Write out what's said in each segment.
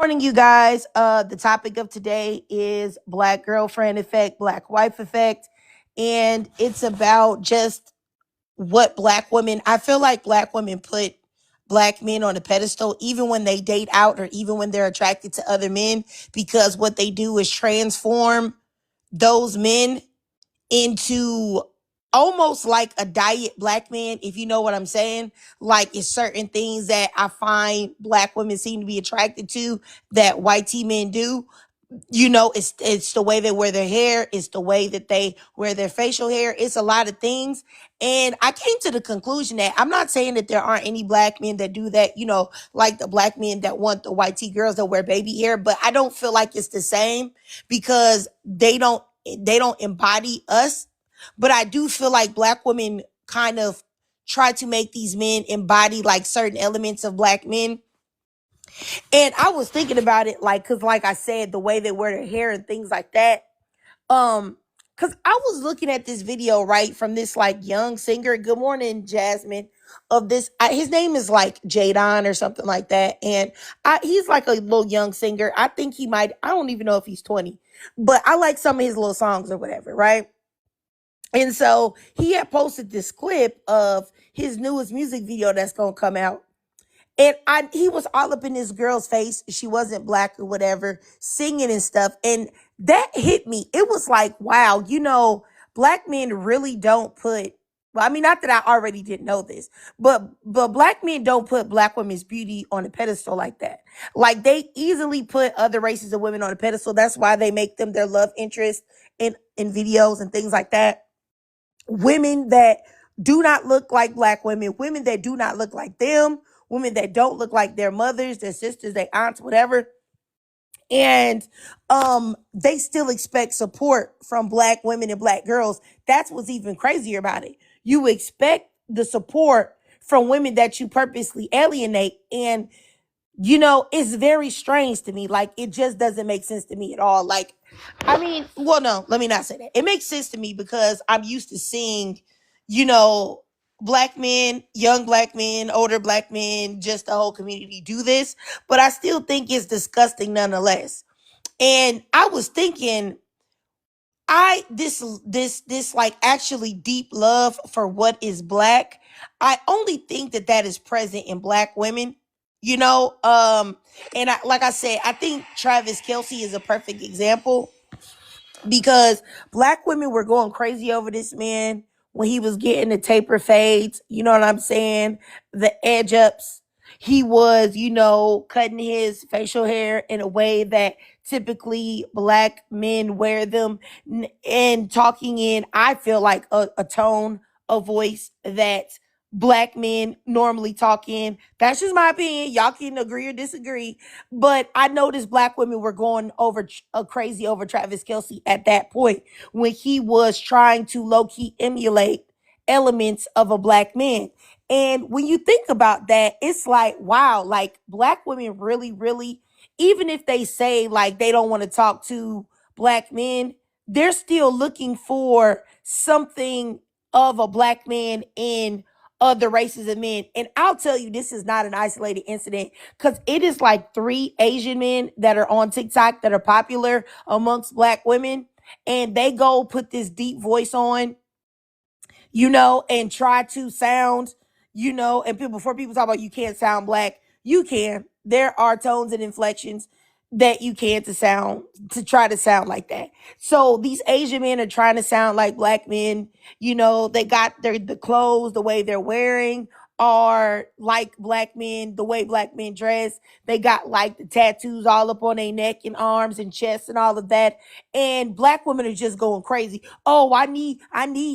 Morning, you guys. The topic of today is Black girlfriend effect, Black wife effect, and it's about just what Black women. I feel like Black women put Black men on a pedestal, even when they date out or even when they're attracted to other men, because what they do is transform those men into almost like a diet Black man, if you know what I'm saying. Like, it's certain things that I find Black women seem to be attracted to that white T men do. It's the way they wear their hair, it's the way that they wear their facial hair, it's a lot of things. And I came to the conclusion that I'm not saying that there aren't any Black men that do that, like the Black men that want the white T girls that wear baby hair, but I don't feel like it's the same because they don't embody us. But I do feel like Black women kind of try to make these men embody like certain elements of Black men. And I was thinking about it, like, cause like I said, the way they wear their hair and things like that. Um, cause I was looking at this video, right, from this like young singer. Good morning, Jasmine. Of this, his name is like Jadon or something like that, and he's like a little young singer. I think he might. I don't even know if he's 20, but I like some of his little songs or whatever, right? And so he had posted this clip of his newest music video that's gonna come out. And he was all up in this girl's face. She wasn't Black or whatever, singing and stuff. And that hit me. It was like, wow, Black men really don't put, well, I mean, not that I already didn't know this, but Black men don't put Black women's beauty on a pedestal like that. Like, they easily put other races of women on a pedestal. That's why they make them their love interest in videos and things like that. Women that do not look like Black women, women that do not look like them, women that don't look like their mothers, their sisters, their aunts, whatever. And they still expect support from Black women and Black girls. That's what's even crazier about it. You expect the support from women that you purposely alienate. And it's very strange to me. Like, it just doesn't make sense to me at all. Like, I mean, well, no, let me not say that. It makes sense to me because I'm used to seeing, you know, Black men, young Black men, older Black men, just the whole community do this. But I still think it's disgusting nonetheless. And I was thinking, this like actually deep love for what is Black, I only think that is present in Black women, you know um and like I said, I think Travis Kelsey is a perfect example because Black women were going crazy over this man when he was getting the taper fades, you know what I'm saying, the edge ups. He was, cutting his facial hair in a way that typically Black men wear them, and talking in, I feel like, a tone of voice that Black men normally talk in. That's just my opinion. Y'all can agree or disagree. But I noticed Black women were going over crazy over Travis Kelsey at that point when he was trying to low key emulate elements of a Black man. And when you think about that, it's like, wow, like Black women really, really, even if they say like they don't want to talk to Black men, they're still looking for something of a Black man in other races of men. And I'll tell you, this is not an isolated incident because it is like 3 Asian men that are on TikTok that are popular amongst Black women. And they go put this deep voice on, and try to sound, and people, before people talk about you can't sound Black, you can. There are tones and inflections that you can to try to sound like that. So these Asian men are trying to sound like Black men. They got the clothes, the way they're wearing are like Black men, the way Black men dress. They got like the tattoos all up on their neck and arms and chest and all of that. And Black women are just going crazy. Oh, I need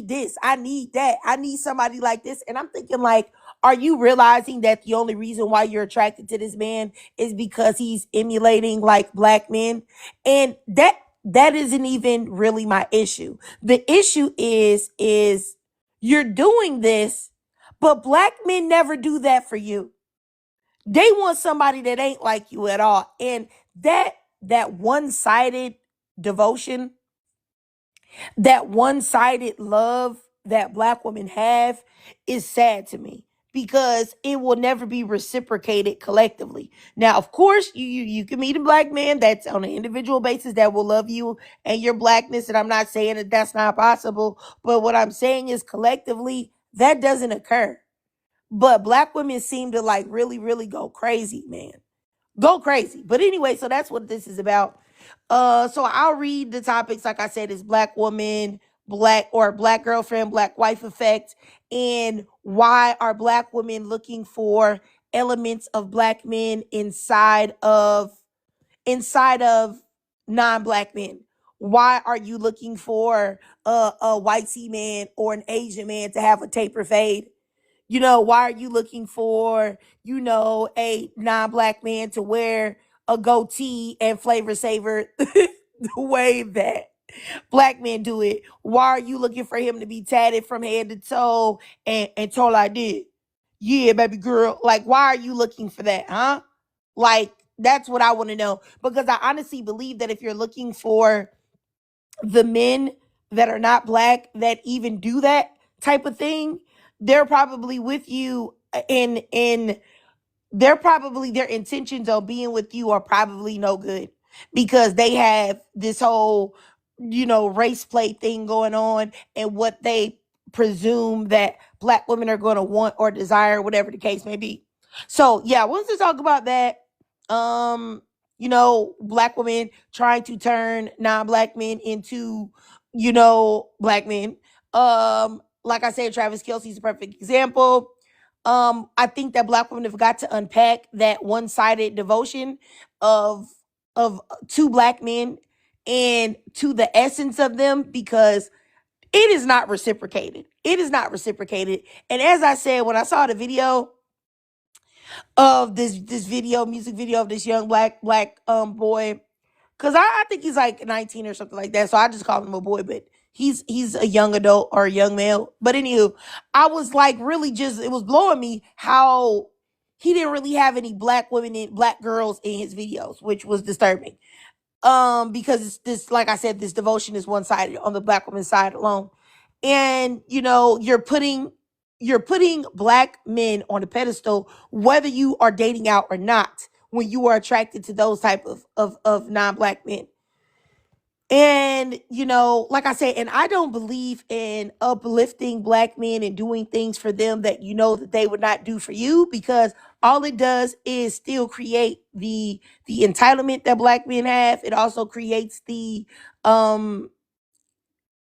this. I need that. I need somebody like this. And I'm thinking, like, are you realizing that the only reason why you're attracted to this man is because he's emulating like Black men? And that isn't even really my issue. The issue is you're doing this, but Black men never do that for you. They want somebody that ain't like you at all. And that one-sided devotion, that one-sided love that Black women have is sad to me because it will never be reciprocated collectively. Now, of course, you can meet a black man that's on an individual basis that will love you and your blackness, and I'm not saying that that's not possible, but what I'm saying is collectively that doesn't occur. But black women seem to like really, really go crazy, man. Go crazy. But anyway, so that's what this is about. So I'll read the topics. Like I said, is black woman, black girlfriend, black wife effect, and why are black women looking for elements of black men inside of non-black men? Why are you looking for a white sea man or an Asian man to have a taper fade? Why are you looking for, a non-black man to wear a goatee and flavor savor the way that black men do it? Why are you looking for him to be tatted from head to toe and toe like this? Yeah, baby girl. Like, why are you looking for that, huh? Like, that's what I want to know. Because I honestly believe that if you're looking for the men that are not black that even do that type of thing, they're probably with you in they're probably their intentions of being with you are probably no good, because they have this whole race play thing going on, and what they presume that black women are going to want or desire, whatever the case may be. So yeah, I wanted to talk about that. um Black women trying to turn non-black men into black men. Like I said, Travis Kelsey's a perfect example. I think that black women have got to unpack that one-sided devotion of two black men and to the essence of them, because it is not reciprocated. It is not reciprocated. And as I said, when I saw the video of this music video of this young black boy, because I think he's like 19 or something like that, so I just call him a boy, but he's a young adult or a young male. But anywho, I was like, really, just it was blowing me how he didn't really have any black women and black girls in his videos, which was disturbing. Because it's this, like I said, this devotion is one-sided on the black woman's side alone. And you're putting black men on a pedestal, whether you are dating out or not, when you are attracted to those type of non-black men. And like I said, and I don't believe in uplifting black men and doing things for them that that they would not do for you, because all it does is still create the entitlement that black men have. It also creates um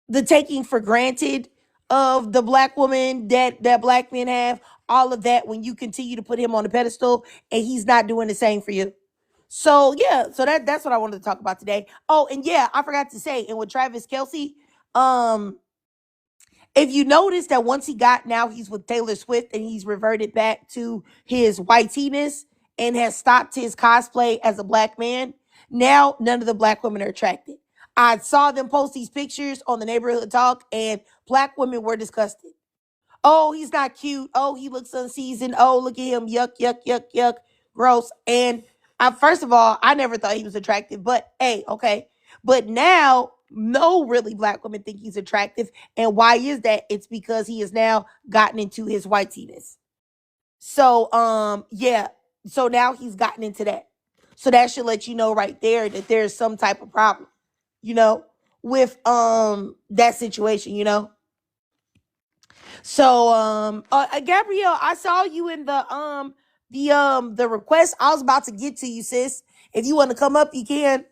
the taking for granted of the black woman that black men have. All of that, when you continue to put him on the pedestal and he's not doing the same for you. So yeah, so that's what I wanted to talk about today. Oh, and yeah, I forgot to say, and with Travis Kelsey, um, if you notice that once he's with Taylor Swift and he's reverted back to his whiteness and has stopped his cosplay as a black man, now none of the black women are attracted. I saw them post these pictures on the neighborhood talk, and black women were disgusted. Oh, he's not cute. Oh, he looks unseasoned. Oh, look at him. Yuck, yuck, yuck, yuck. Gross. And first of all, I never thought he was attractive, but hey, okay. But now, no really black women think he's attractive. And why is that? It's because he has now gotten into his whiteness. So, yeah. So now he's gotten into that. So that should let you know right there that there's some type of problem, you know, with that situation, So, Gabrielle, I saw you in the request. I was about to get to you, sis. If you want to come up, you can.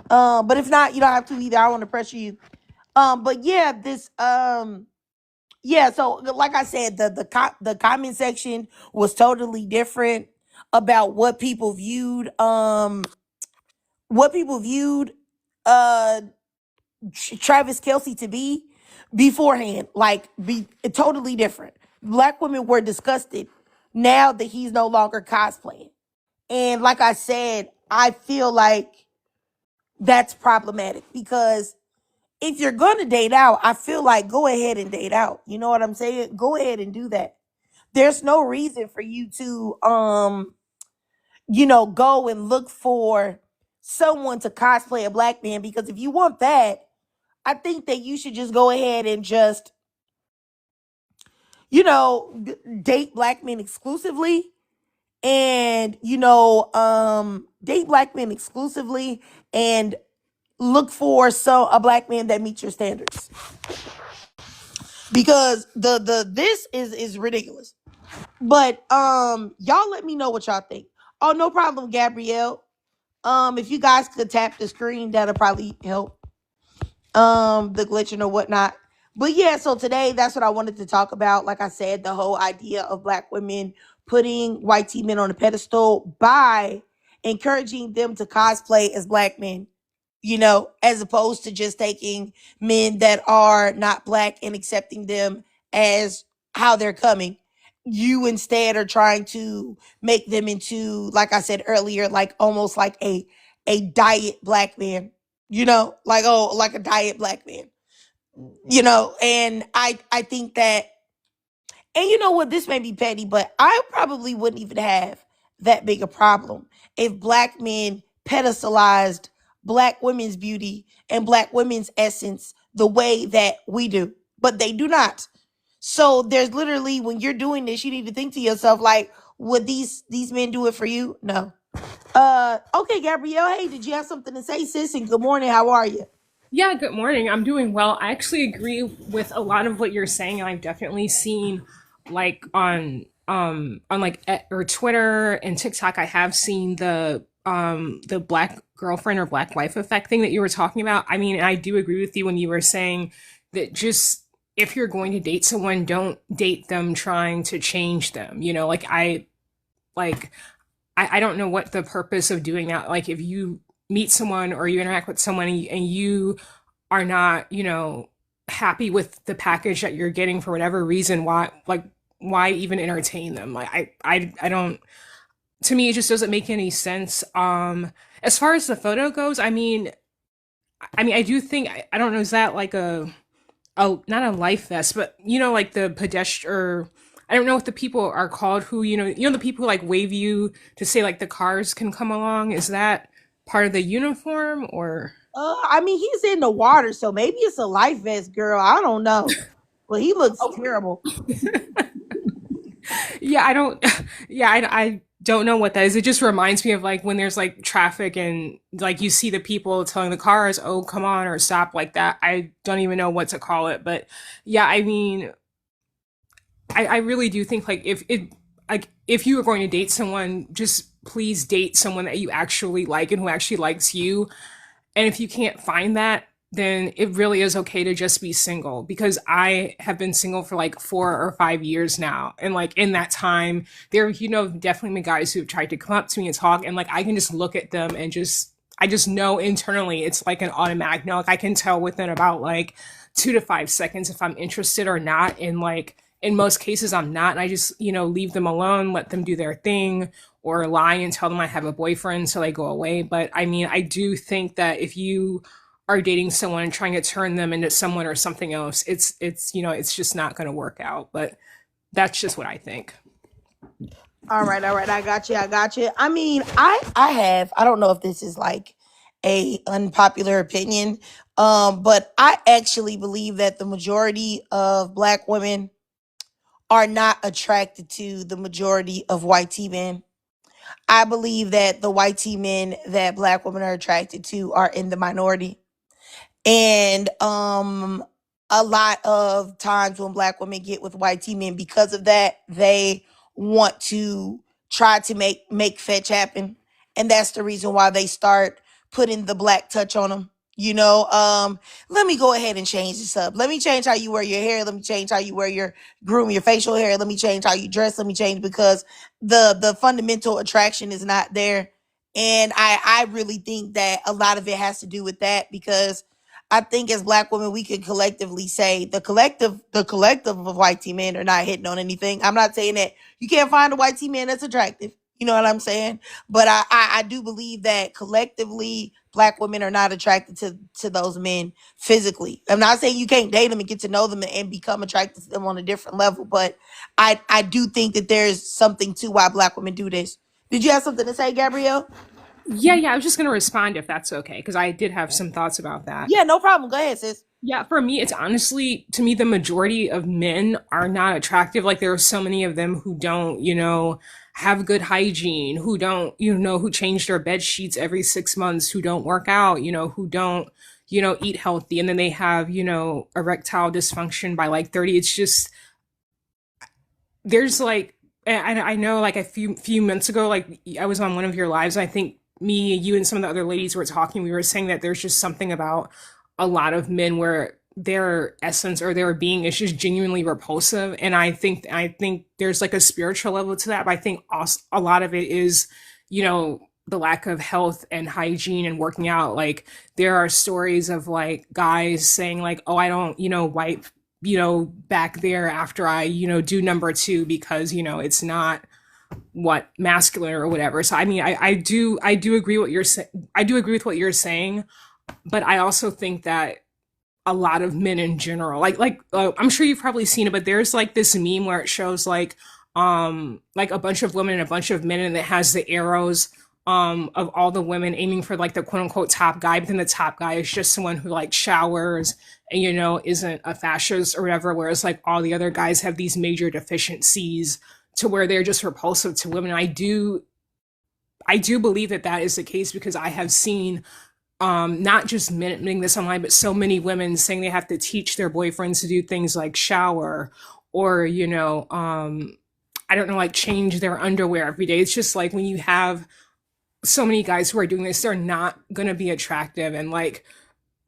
But if not, you don't have to either. I want to pressure you. But yeah, yeah. So like I said, the comment section was totally different about what people viewed uh Travis Kelsey to be beforehand. Like, be totally different. Black women were disgusted now that he's no longer cosplaying. And like I said, I feel like that's problematic, because if you're gonna date out, I feel like go ahead and date out. You know what I'm saying? Go ahead and do that. There's no reason for you to go and look for someone to cosplay a black man, because if you want that, I think that you should just go ahead and just, date black men exclusively, and date black men exclusively, and look for a black man that meets your standards, because the this is ridiculous. But y'all let me know what y'all think. Oh, no problem, Gabrielle. If you guys could tap the screen, that'll probably help. The glitching or whatnot. But yeah, so today that's what I wanted to talk about. Like I said, the whole idea of black women putting white tea men on a pedestal by encouraging them to cosplay as black men, as opposed to just taking men that are not black and accepting them as how they're coming. You instead are trying to make them into, like I said earlier, like almost like a diet black man, like a diet black man, and I think that, and you know what, this may be petty, but I probably wouldn't even have that big a problem if black men pedestalized black women's beauty and black women's essence the way that we do. But they do not. So there's literally, when you're doing this, you need to think to yourself, like, would these men do it for you? No. Okay, Gabrielle, hey, did you have something to say, sis? And good morning, how are you? Yeah, good morning. I'm doing well. I actually agree with a lot of what you're saying, and I've definitely seen like on like or Twitter and TikTok, I have seen the black girlfriend or black wife effect thing that you were talking about. I mean, I do agree with you when you were saying that just if you're going to date someone, don't date them trying to change them. Like I don't know what the purpose of doing that. Like if you meet someone or you interact with someone and you are not, happy with the package that you're getting for whatever reason, why even entertain them? Like I don't, to me it just doesn't make any sense. As far as the photo goes, I mean I do think I don't know, is that like a not a life vest, but like the pedestrian, or I don't know what the people are called who, the people who like wave you to say like the cars can come along. Is that part of the uniform or? I mean, he's in the water, so maybe it's a life vest, girl. I don't know. But he looks Oh, terrible. yeah, I don't, yeah, I don't know what that is. It just reminds me of like when there's like traffic and like you see the people telling the cars, oh, come on or stop like that. I don't even know what to call it. But yeah, I mean, I really do think like if you are going to date someone, just please date someone that you actually like and who actually likes you. And if you can't find that, then it really is okay to just be single, because I have been single for like 4 or 5 years now. And like in that time, there, definitely been guys who've tried to come up to me and talk, and like I can just look at them and I just know internally it's like an automatic no. Like I can tell within about like 2 to 5 seconds if I'm interested or not. And like in most cases I'm not. And I just, leave them alone, let them do their thing, or lie and tell them I have a boyfriend so they go away. But I mean, I do think that if you are dating someone and trying to turn them into someone or something else, it's just not going to work out. But that's just what I think. All right, all right. I got you. I got you. I mean, I don't know if this is like a unpopular opinion, but I actually believe that the majority of black women are not attracted to the majority of white tea men. I believe that the white tea men that black women are attracted to are in the minority. And a lot of times when black women get with white tea men, because of that, they want to try to make fetch happen. And that's the reason why they start putting the black touch on them. Let me go ahead and change this up. Let me change how you wear your hair. Let me change how you wear your groom your facial hair. Let me change how you dress. Let me change, because the fundamental attraction is not there. And I really think that a lot of it has to do with that, because I think as black women, we can collectively say the collective of white tea men are not hitting on anything. I'm not saying that you can't find a white tea man that's attractive. You know what I'm saying? But I do believe that collectively black women are not attracted to those men physically. I'm not saying you can't date them and get to know them and become attracted to them on a different level, but I do think that there's something to why black women do this. Did you have something to say, Gabrielle? Yeah, I was just going to respond if that's okay, because I did have some thoughts about that. Yeah, no problem. Go ahead, sis. Yeah, for me, it's honestly, to me, the majority of men are not attractive. Like, there are so many of them who don't, have good hygiene, who don't, who change their bed sheets every 6 months, who don't work out, who don't, eat healthy. And then they have, erectile dysfunction by like 30. It's just, there's like, and I know like a few months ago, like I was on one of your lives. I think me, you, and some of the other ladies were talking. We were saying that there's just something about a lot of men where their essence or their being is just genuinely repulsive. And I think there's like a spiritual level to that, but I think also a lot of it is, the lack of health and hygiene and working out. Like there are stories of like guys saying like, oh, I don't, wipe back there after I, do number two because, it's not what masculine or whatever. So I mean, I do agree what you're saying. I do agree with what you're saying, but I also think that a lot of men in general, I'm sure you've probably seen it, but there's like this meme where it shows like a bunch of women and a bunch of men, and it has the arrows of all the women aiming for like the quote unquote top guy, but then the top guy is just someone who like showers and isn't a fascist or whatever, whereas like all the other guys have these major deficiencies to where they're just repulsive to women. I do believe that that is the case because I have seen not just men admitting this online, but so many women saying they have to teach their boyfriends to do things like shower or, I don't know, like change their underwear every day. It's just like when you have so many guys who are doing this, they're not going to be attractive. And like,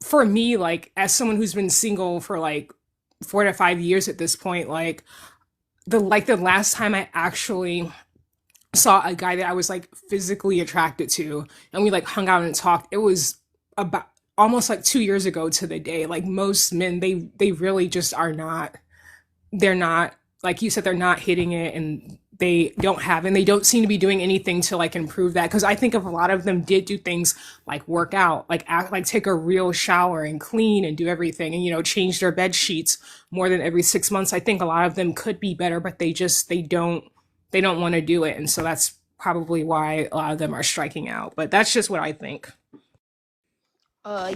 for me, like, as someone who's been single for like 4 to 5 years at this point, like the last time I actually saw a guy that I was like physically attracted to and we like hung out and talked, it was about almost like 2 years ago to the day. Like most men, they really just are not, they're not, like you said, they're not hitting it, and they don't seem to be doing anything to like improve that. Because I think if a lot of them did do things like work out, like act, like take a real shower and clean and do everything, and change their bed sheets more than every 6 months, I think a lot of them could be better, but they don't want to do it. And so that's probably why a lot of them are striking out. But that's just what I think.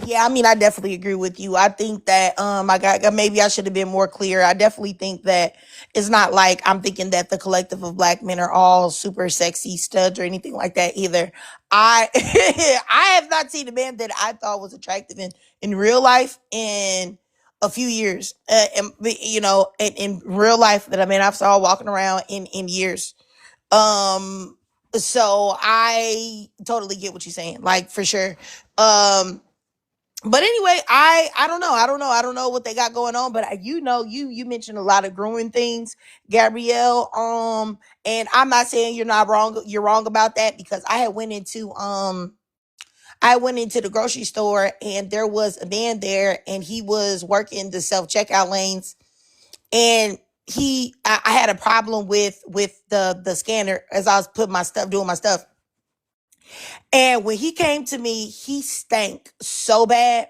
Yeah, I mean, I definitely agree with you. I think that I got maybe I should have been more clear. I definitely think that it's not like I'm thinking that the collective of black men are all super sexy studs or anything like that either. I I have not seen a man that I thought was attractive in real life in a few years. And in real life that I mean I've saw walking around in years. Um, so I totally get what you're saying, like for sure. Um, but anyway, I don't know what they got going on, but you mentioned a lot of growing things, Gabrielle. And I'm not saying you're not wrong. You're wrong about that because I went into the grocery store and there was a man there and he was working the self checkout lanes and I had a problem with the scanner as I was putting my stuff doing my stuff. And when he came to me, he stank so bad.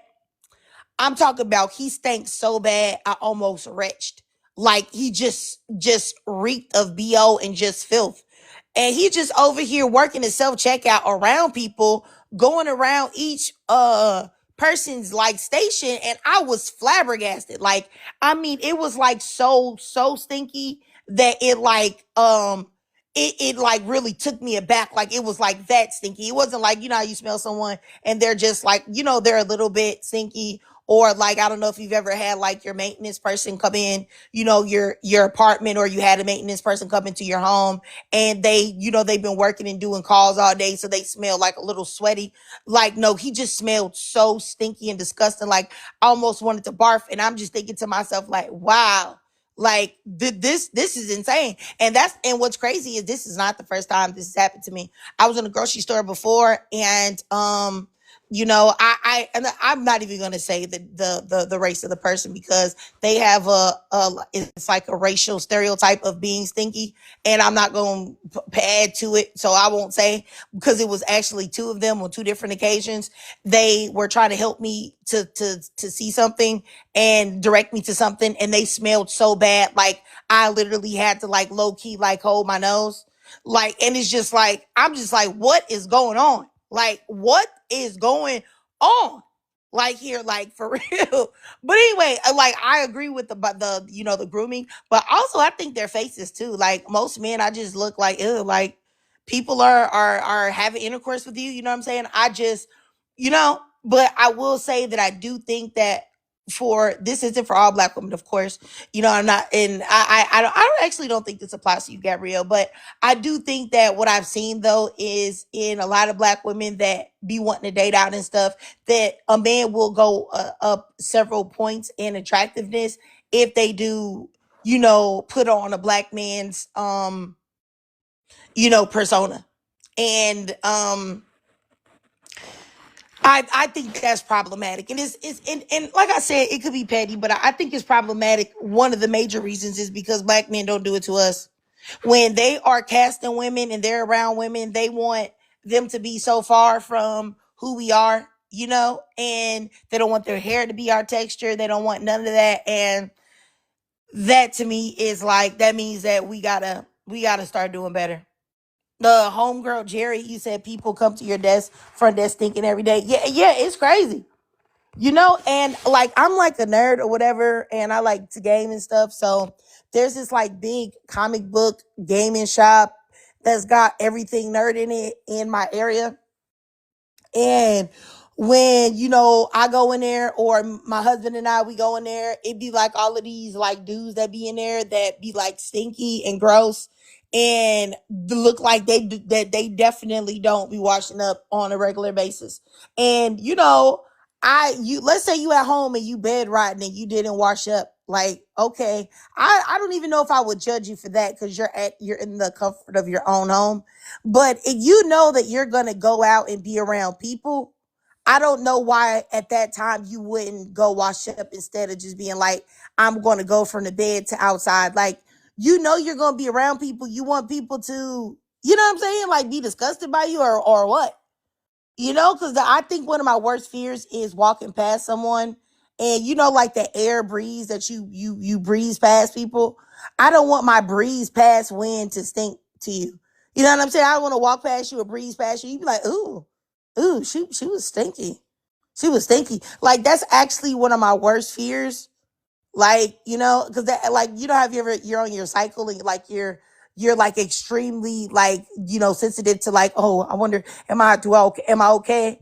I'm talking about he stank so bad I almost retched. Like he just reeked of BO and just filth. And he just over here working the self checkout around people, going around each person's like station, and I was flabbergasted. Like I mean, it was like so stinky that it like really took me aback. Like it was like that stinky. It wasn't like how you smell someone and they're just like they're a little bit stinky, or like I don't know if you've ever had like your maintenance person come in, your apartment, or you had a maintenance person come into your home and they've been working and doing calls all day, so they smell like a little sweaty. Like no, he just smelled so stinky and disgusting. Like I almost wanted to barf, and I'm just thinking to myself like, wow, like this is insane. And what's crazy is this is not the first time this has happened to me. I was in a grocery store before, and and I'm not even gonna say the race of the person because they have it's like a racial stereotype of being stinky, and I'm not gonna add to it, so I won't say, because it was actually two of them on two different occasions. They were trying to help me to see something and direct me to something, and they smelled so bad, like I literally had to like low key like hold my nose, like, and it's just like I'm just like, what is going on? Like, what is going on? Like here, like for real. But anyway, like I agree with the the grooming, but also I think their faces too. Like most men, I just look like ew, like people are having intercourse with you. You know what I'm saying? I just but I will say that I do think that for this isn't for all black women, of course. I'm not, and I actually don't think this applies to you, Gabrielle, but I do think that what I've seen though is in a lot of black women that be wanting to date out and stuff, that a man will go up several points in attractiveness if they do, put on a black man's, persona. And I think that's problematic, and and like I said, it could be petty, but I think it's problematic. One of the major reasons is because black men don't do it to us. When they are casting women and they're around women, they want them to be so far from who we are, and they don't want their hair to be our texture. They don't want none of that, and that to me is like that means that we gotta start doing better. The homegirl Jerry, you said people come to your desk, front desk thinking every day. Yeah, yeah, it's crazy. And like I'm like a nerd or whatever, and I like to game and stuff. So there's this like big comic book gaming shop that's got everything nerd in it in my area. And when, I go in there, or my husband and I, we go in there, it be like all of these like dudes that be in there that be like stinky and gross and look like that they definitely don't be washing up on a regular basis. And let's say you at home and you bed rotting and you didn't wash up. Like, okay, I don't even know if I would judge you for that because you're in the comfort of your own home. But if you know that you're gonna go out and be around people, I don't know why at that time you wouldn't go wash up instead of just being like, I'm gonna go from the bed to outside. Like, you're gonna be around people. You want people to, you know what I'm saying? Like be disgusted by you or what? Because I think one of my worst fears is walking past someone and like the air breeze that you breeze past people. I don't want my breeze past wind to stink to you. You know what I'm saying? I want to walk past you or breeze past you. You be like, ooh, she was stinky. She was stinky. Like that's actually one of my worst fears, like because that, like, have you ever, you're on your cycle and like you're like extremely like sensitive to like, oh, I wonder, am I okay?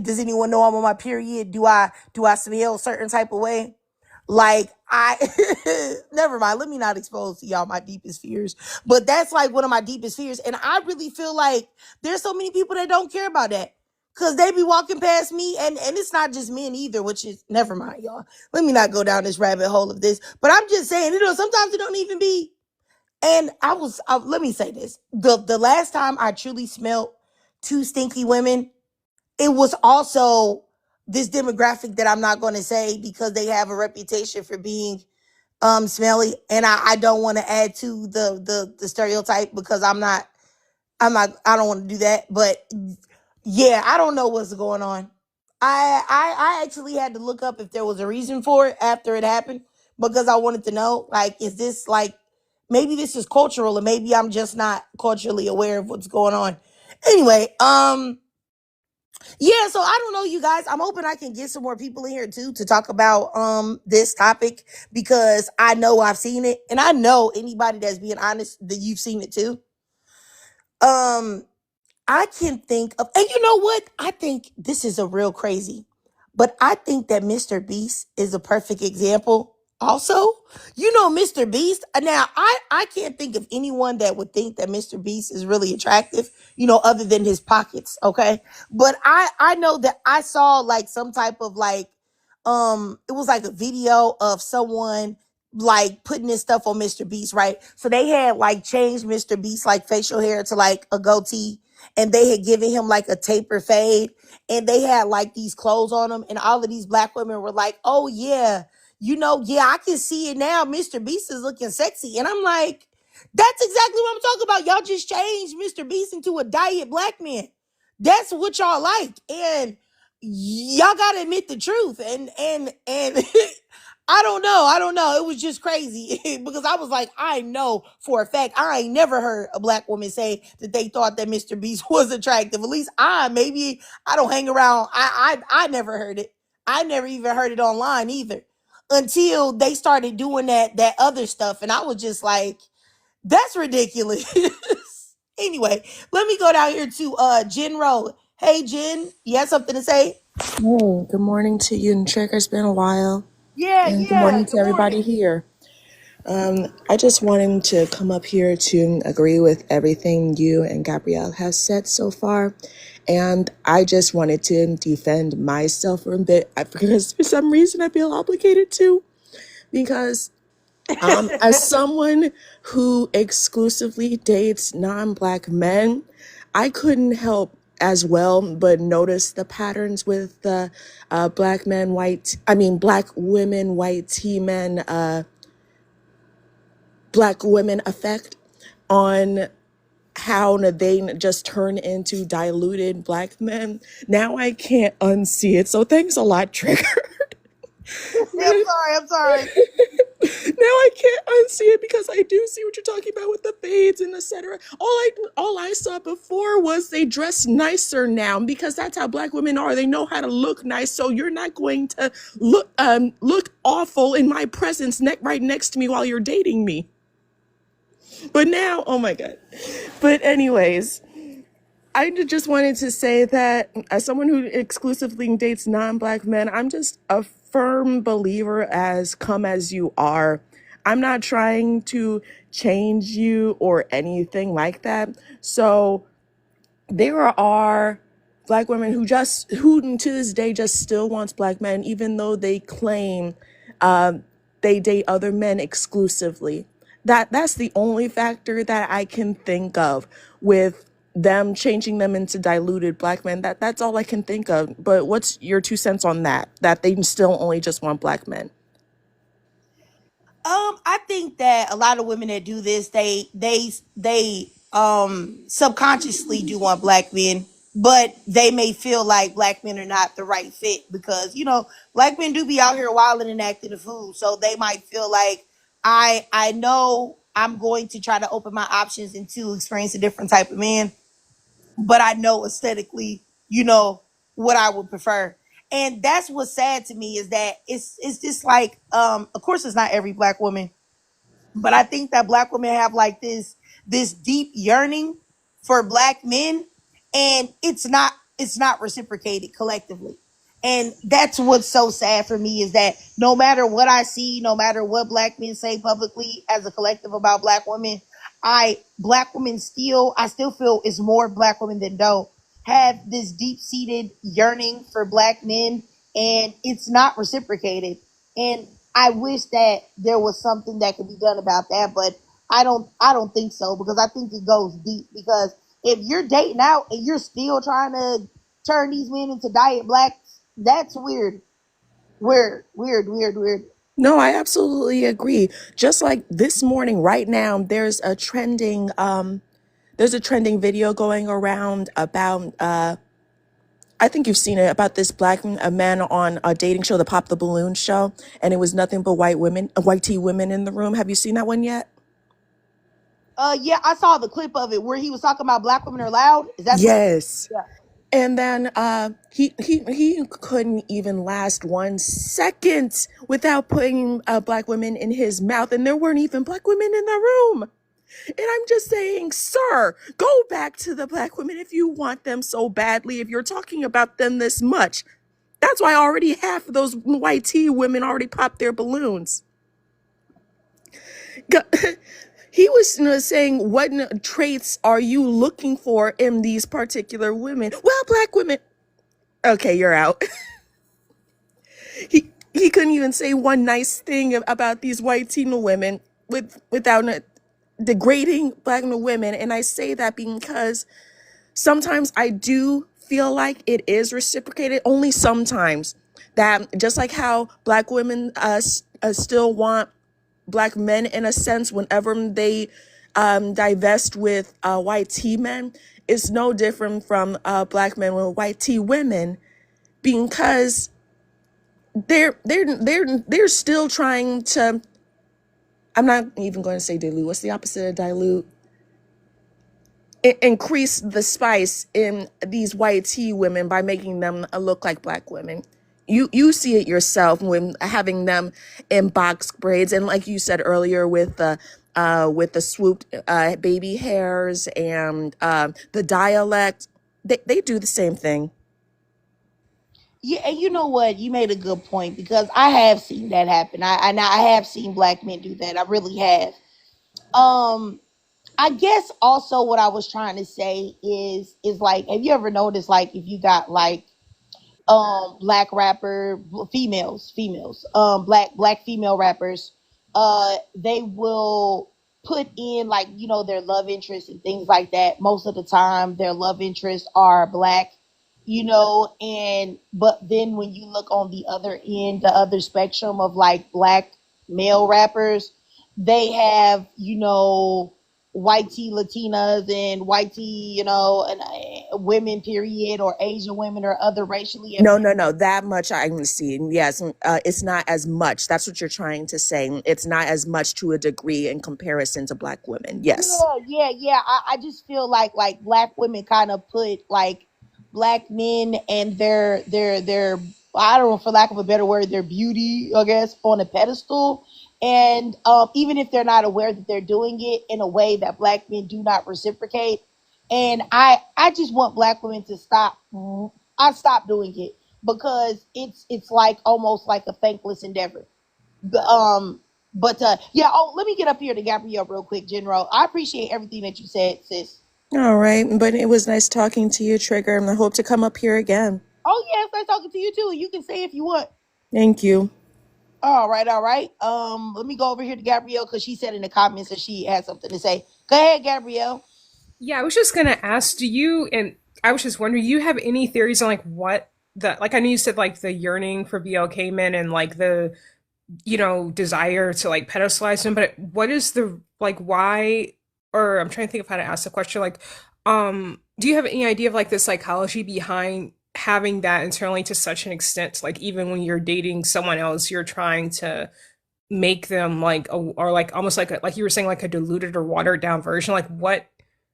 Does anyone know I'm on my period? Do I smell a certain type of way? Like I never mind, let me not expose to y'all my deepest fears, but that's like one of my deepest fears, and I really feel like there's so many people that don't care about that because they be walking past me, and it's not just men either, which is, never mind, y'all. Let me not go down this rabbit hole of this, but I'm just saying, sometimes it don't even be. And let me say this: the last time I truly smelled two stinky women, it was also this demographic that I'm not going to say because they have a reputation for being smelly, and I don't want to add to the stereotype because I don't want to do that. But yeah, I don't know what's going on. I actually had to look up if there was a reason for it after it happened because I wanted to know, like, is this like, maybe this is cultural and maybe I'm just not culturally aware of what's going on. Anyway, yeah, so I don't know, you guys. I'm hoping I can get some more people in here too to talk about this topic because I know I've seen it, and I know anybody that's being honest that you've seen it too. Um I can think of, and you know what? I think this is a real crazy, but I think that Mr. Beast is a perfect example. Also, Mr. Beast. Now, I can't think of anyone that would think that Mr. Beast is really attractive, other than his pockets. Okay, but I know that I saw like some type of like, it was like a video of someone like putting this stuff on Mr. Beast, right? So they had like changed Mr. Beast like facial hair to like a goatee, and they had given him like a taper fade, and they had like these clothes on him, and all of these black women were like, oh yeah, yeah, I can see it now, Mr. Beast is looking sexy. And I'm like, that's exactly what I'm talking about. Y'all just changed Mr. Beast into a diet black man. That's what y'all like, and y'all gotta admit the truth. And I don't know, it was just crazy because I was like, I know for a fact I ain't never heard a black woman say that they thought that Mr. Beast was attractive. At least maybe I don't hang around. I never heard it. I never even heard it online either until they started doing that other stuff, and I was just like, that's ridiculous. Anyway, let me go down here to Jen Rowe. Hey Jen, you have something to say? Hey, good morning to you and Trick. It's been a while. Yeah, And good yeah. morning to Good everybody morning. here. I just wanted to come up here to agree with everything you and Gabrielle has said so far. And I just wanted to defend myself for a bit because for some reason I feel obligated to. Because as someone who exclusively dates non-black men, I couldn't help as well but notice the patterns with the black women, white tea men, black women effect on how they just turn into diluted black men. Now I can't unsee it. So thanks a lot, Trigger. I'm sorry. I'm sorry. Now I can't unsee it because I do see what you're talking about with the fades and etc. All I saw before was they dress nicer now because that's how black women are. They know how to look nice, so you're not going to look awful in my presence right next to me while you're dating me. But now, oh my god. But anyways, I just wanted to say that as someone who exclusively dates non-black men, I'm just a firm believer as come as you are. I'm not trying to change you or anything like that. So there are black women who to this day just still wants black men, even though they claim they date other men exclusively. That's the only factor that I can think of with them changing them into diluted black men. That's all I can think of. But what's your 2 cents on that? That they still only just want black men? I think that a lot of women that do this, they subconsciously do want black men, but they may feel like black men are not the right fit because black men do be out here wilding and acting a fool. So they might feel like I know I'm going to try to open my options and to experience a different type of man, but I know aesthetically, what I would prefer. And that's what's sad to me is that it's just like of course it's not every black woman, but I think that black women have like this deep yearning for black men, and it's not reciprocated collectively. And that's what's so sad for me is that no matter what I see, no matter what black men say publicly as a collective about black women, black women I still feel it's more black women than don't have this deep seated yearning for black men, and it's not reciprocated. And I wish that there was something that could be done about that, but I don't think so because I think it goes deep. Because if you're dating out and you're still trying to turn these men into diet blacks, that's weird. Weird, weird, weird, weird. No, I absolutely agree. Just like this morning, right now, there's a trending video going around about I think you've seen it, about this black man on a dating show, the Pop the Balloon show, and it was nothing but white tea women in the room. Have you seen that one yet? Yeah, I saw the clip of it where he was talking about black women are loud. Is that the? Yes. Yeah. And then he couldn't even last 1 second without putting black women in his mouth, and there weren't even black women in the room. And I'm just saying, sir, go back to the black women if you want them so badly, if you're talking about them this much. That's why already half of those white tea women already popped their balloons. He was saying, what traits are you looking for in these particular women? Well, black women. Okay, you're out. He couldn't even say one nice thing about these white teen women without degrading black women. And I say that because sometimes I do feel like it is reciprocated, only sometimes. That just like how black women still want black men in a sense whenever they divest with white tea men, it's no different from black men with white tea women because they're still trying to. I'm not even going to say dilute. What's the opposite of dilute? Increase the spice in these white tea women by making them look like black women. you see it yourself when having them in box braids, and like you said earlier with the swooped baby hairs and the dialect, they do the same thing. Yeah, and you know what? You made a good point because I have seen that happen. I have seen black men do that. I really have. Um, I guess also what I was trying to say is like, have you ever noticed like if you got like black rapper females black female rappers, they will put in like their love interests and things like that. Most of the time their love interests are black, and but then when you look on the other end, the other spectrum of like black male rappers, they have white tea Latinas and white tea, and women, period, or Asian women or other racially and No, no, no. That much I can see. Yes, it's not as much. That's what you're trying to say. It's not as much to a degree in comparison to black women. Yes. yeah. I just feel like black women kind of put like black men and their I don't know, for lack of a better word, their beauty, I guess, on a pedestal. And even if they're not aware that they're doing it in a way that black men do not reciprocate. And I just want black women to stop. I stop doing it because it's like almost like a thankless endeavor. Um, but yeah. Oh, let me get up here to Gabrielle real quick, General. I appreciate everything that you said, sis. All right. But it was nice talking to you, Trigger, and I hope to come up here again. Oh yeah, it's nice talking to you too. You can say if you want. Thank you. All right, all right. Let me go over here to Gabrielle because she said in the comments that she had something to say. Go ahead, Gabrielle. Yeah, I was just gonna ask, do you and I was just wondering, do you have any theories on like what the like I know you said like the yearning for BLK men and like the desire to like pedestalize them, but what is the like why or I'm trying to think of how to ask the question, like do you have any idea of like the psychology behind having that internally to such an extent, like even when you're dating someone else, you're trying to make them like or like almost like like you were saying like a diluted or watered down version, like what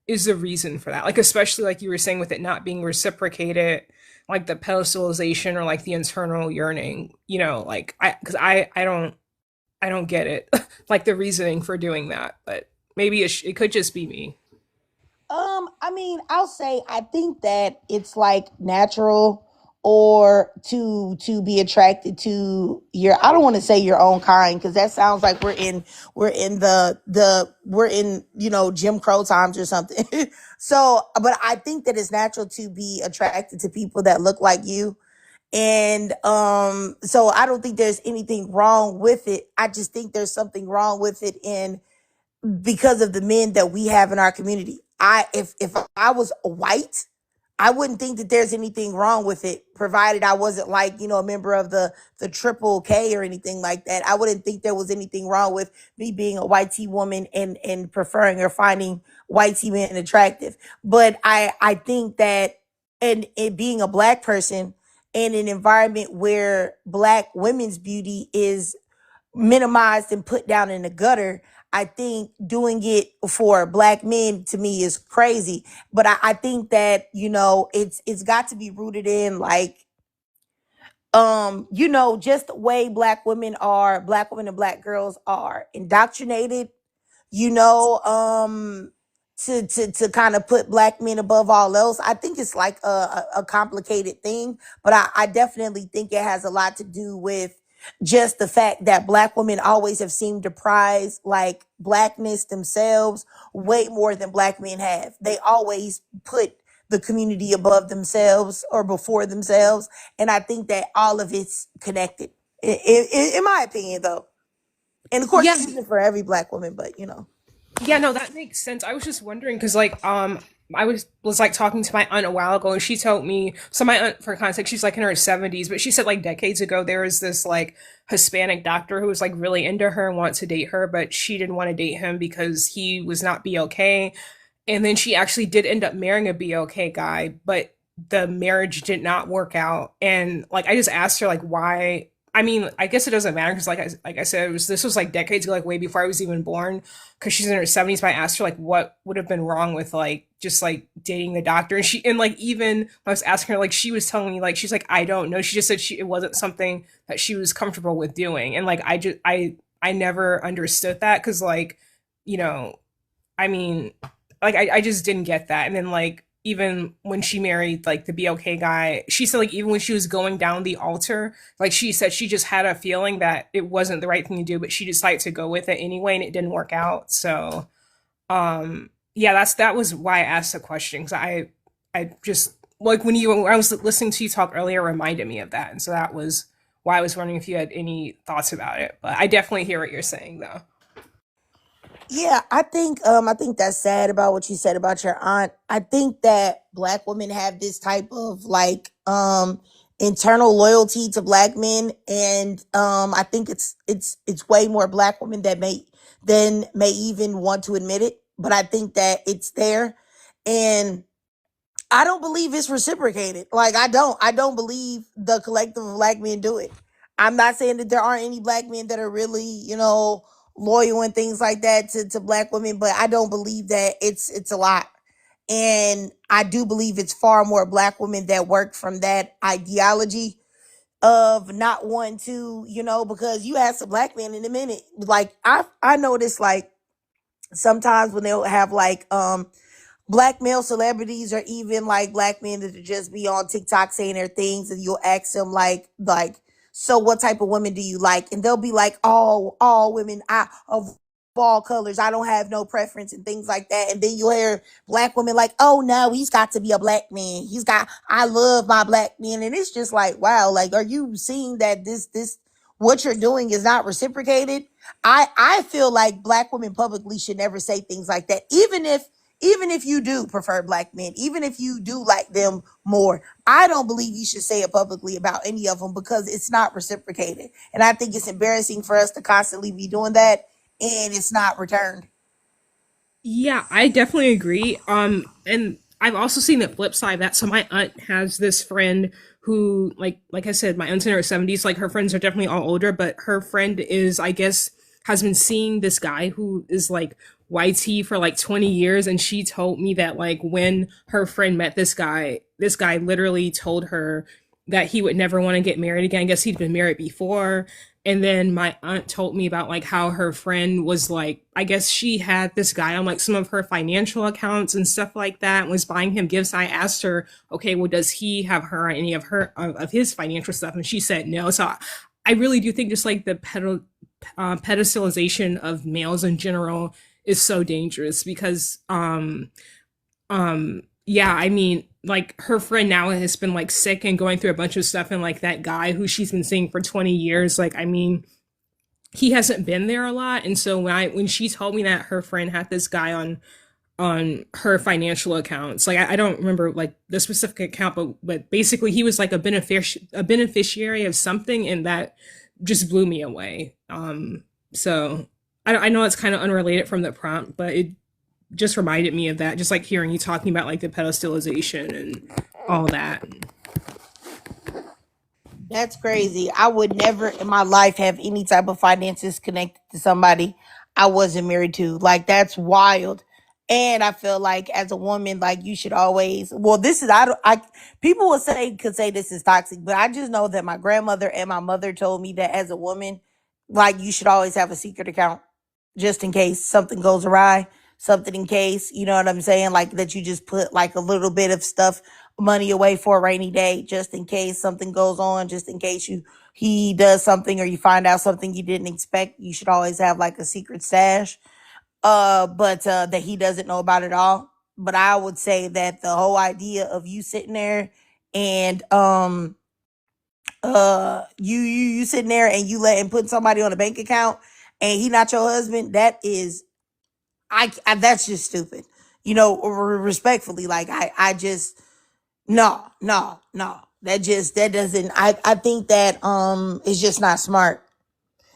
is the reason for that, like especially like you were saying with it not being reciprocated, like the pedestalization or like the internal yearning, like I don't get it like the reasoning for doing that, but maybe it could just be me. I mean, I'll say I think that it's like natural or to be attracted to your I don't want to say your own kind because that sounds like we're in we're in, Jim Crow times or something. So, but I think that it's natural to be attracted to people that look like you. And so I don't think there's anything wrong with it. I just think there's something wrong with it in because of the men that we have in our community. If I was white, I wouldn't think that there's anything wrong with it, provided I wasn't like, a member of the triple K or anything like that. I wouldn't think there was anything wrong with me being a white tea woman and preferring or finding white tea men attractive. But I think that and it being a black person in an environment where black women's beauty is minimized and put down in the gutter. I think doing it for black men to me is crazy. But I think that, it's got to be rooted in like just the way black women and black girls are indoctrinated, you know, um, to kind of put black men above all else. I think it's like a complicated thing, but I definitely think it has a lot to do with just the fact that black women always have seemed to prize like blackness themselves way more than black men have. They always put the community above themselves or before themselves. And I think that all of it's connected, in my opinion, though. And of course, Yeah, this isn't for every black woman, but. yeah, no, that makes sense. I was just wondering because, like, I was like talking to my aunt a while ago, and she told me. So my aunt, for context, she's like in her 70s, but she said like decades ago there was this like Hispanic doctor who was like really into her and wanted to date her, but she didn't want to date him because he was not BLK. And then she actually did end up marrying a BLK guy, but the marriage did not work out. And like I just asked her like why. I mean, I guess it doesn't matter because, like I said, this was like decades ago, like way before I was even born. Because she's in her 70s, but I asked her like what would have been wrong with like just like dating the doctor, and like even when I was asking her, like she was telling me like she's like I don't know. She just said it wasn't something that she was comfortable with doing, and like I never understood that because like you know I mean, like I just didn't get that. And then like even when she married like the BLK guy, she said like even when she was going down the altar, like she said she just had a feeling that it wasn't the right thing to do, but she decided to go with it anyway, and it didn't work out. So yeah, that was why I asked the question because I just like when I was listening to you talk earlier, it reminded me of that, and so that was why I was wondering if you had any thoughts about it. But I definitely hear what you're saying though. Yeah, I think that's sad about what you said about your aunt. I think that black women have this type of like internal loyalty to black men, and I think it's way more black women that may even want to admit it, but I think that it's there. And I don't believe it's reciprocated. Like I don't believe the collective of black men do it. I'm not saying that there aren't any black men that are really, loyal and things like that to black women, but I don't believe that it's a lot. And I do believe it's far more black women that work from that ideology of not wanting to, because you ask a black man in a minute, like I notice like sometimes when they'll have like black male celebrities or even like black men that just be on TikTok saying their things, and you'll ask them like so what type of women do you like? And they'll be like all women of all colors. I don't have no preference and things like that. And then you'll hear black women like, oh no, he's got to be a black man. I love my black men. And it's just like, wow, like are you seeing that this what you're doing is not reciprocated? I feel like black women publicly should never say things like that. Even if you do prefer black men, even if you do like them more, I don't believe you should say it publicly about any of them because it's not reciprocated. And I think it's embarrassing for us to constantly be doing that and it's not returned. Yeah, I definitely agree. And I've also seen the flip side of that. So my aunt has this friend who, like I said, my aunt's in her 70s. Like her friends are definitely all older, but her friend is, I guess, has been seeing this guy who is like YT for like 20 years, and she told me that like when her friend met this guy literally told her that he would never want to get married again. I guess he'd been married before. And then my aunt told me about like how her friend was like, I guess she had this guy on like some of her financial accounts and stuff like that, and was buying him gifts. I asked her, okay, well, does he have her on any of of his financial stuff? And she said no. So I really do think just like the pedestalization of males in general is so dangerous because yeah, I mean, like her friend now has been like sick and going through a bunch of stuff, and like that guy who she's been seeing for 20 years, like I mean, he hasn't been there a lot. And so when she told me that her friend had this guy on her financial accounts, like I don't remember like the specific account, but basically he was like a beneficiary of something, and that just blew me away. So I know it's kind of unrelated from the prompt, but it just reminded me of that, just like hearing you talking about like the pedestalization and all that. That's crazy. I would never in my life have any type of finances connected to somebody I wasn't married to. Like that's wild. And I feel like as a woman, like you should always, well, this is, I don't, I, people will could say this is toxic, but I just know that my grandmother and my mother told me that as a woman, like you should always have a secret account just in case something goes awry, something in case, you know what I'm saying? Like that you just put like a little bit of stuff, money away for a rainy day, just in case something goes on, just in case he does something or you find out something you didn't expect. You should always have like a secret stash, but that he doesn't know about it all. But I would say that the whole idea of you sitting there and you sitting there and you letting put somebody on a bank account and he not your husband, that is that's just stupid. Respectfully, like I just no, no, no. That doesn't I think that is just not smart.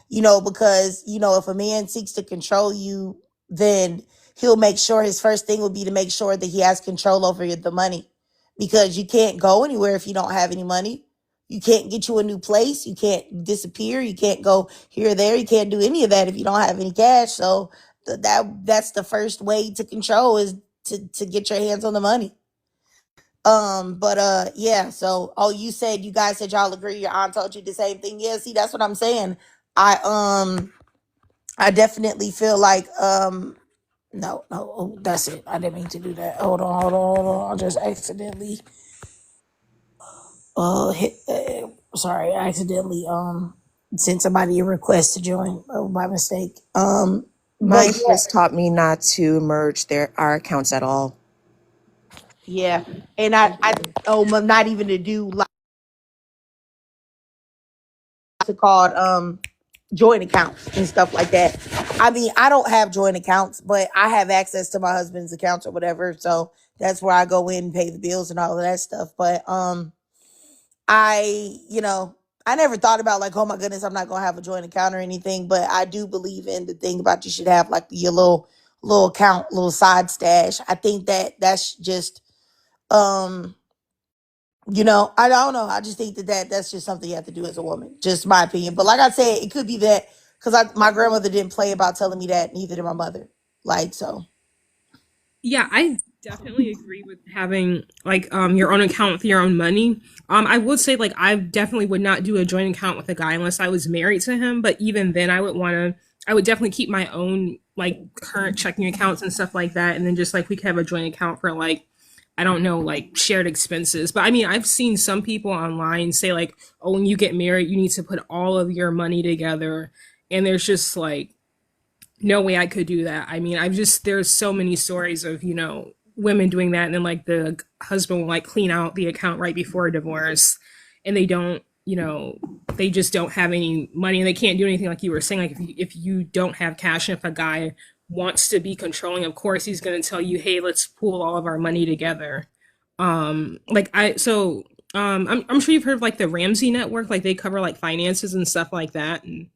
Because if a man seeks to control you, then he'll make sure his first thing would be to make sure that he has control over the money, because you can't go anywhere if you don't have any money. You can't get you a new place. You can't disappear. You can't go here or there. You can't do any of that if you don't have any cash. So that's the first way to control is to get your hands on the money. But yeah, so you said you guys said y'all agree, your aunt told you the same thing. Yeah, see, that's what I'm saying. I definitely feel like no, oh, that's it. I didn't mean to do that. Hold on. I just accidentally hit sorry, I accidentally sent somebody a request to join by mistake. But Mine yeah, just taught me not to merge our accounts at all. yeah. And I not even to do like what's it called joint accounts and stuff like that. I mean, I don't have joint accounts, but I have access to my husband's accounts or whatever. So that's where I go in and pay the bills and all of that stuff. But I never thought about like, oh my goodness, I'm not gonna have a joint account or anything. But I do believe in the thing about you should have like your little account, little side stash. I think that's just um I don't know. I just think that's just something you have to do as a woman. Just my opinion. But like I said, it could be that because my grandmother didn't play about telling me that, neither did my mother. Like so. Yeah, I definitely agree with having like your own account with your own money. I would say like I definitely would not do a joint account with a guy unless I was married to him, but even then I would definitely keep my own like current checking accounts and stuff like that, and then just like we could have a joint account for like I don't know, like shared expenses. But I mean, I've seen some people online say like, "Oh, when you get married, you need to put all of your money together." And there's just like no way I could do that. I mean, there's so many stories of, women doing that and then like the husband will like clean out the account right before a divorce and they don't, they just don't have any money and they can't do anything like you were saying. Like if you don't have cash and if a guy wants to be controlling, of course he's going to tell you, hey, let's pool all of our money together. I'm sure you've heard of like the Ramsey network, like they cover like finances and stuff like that. And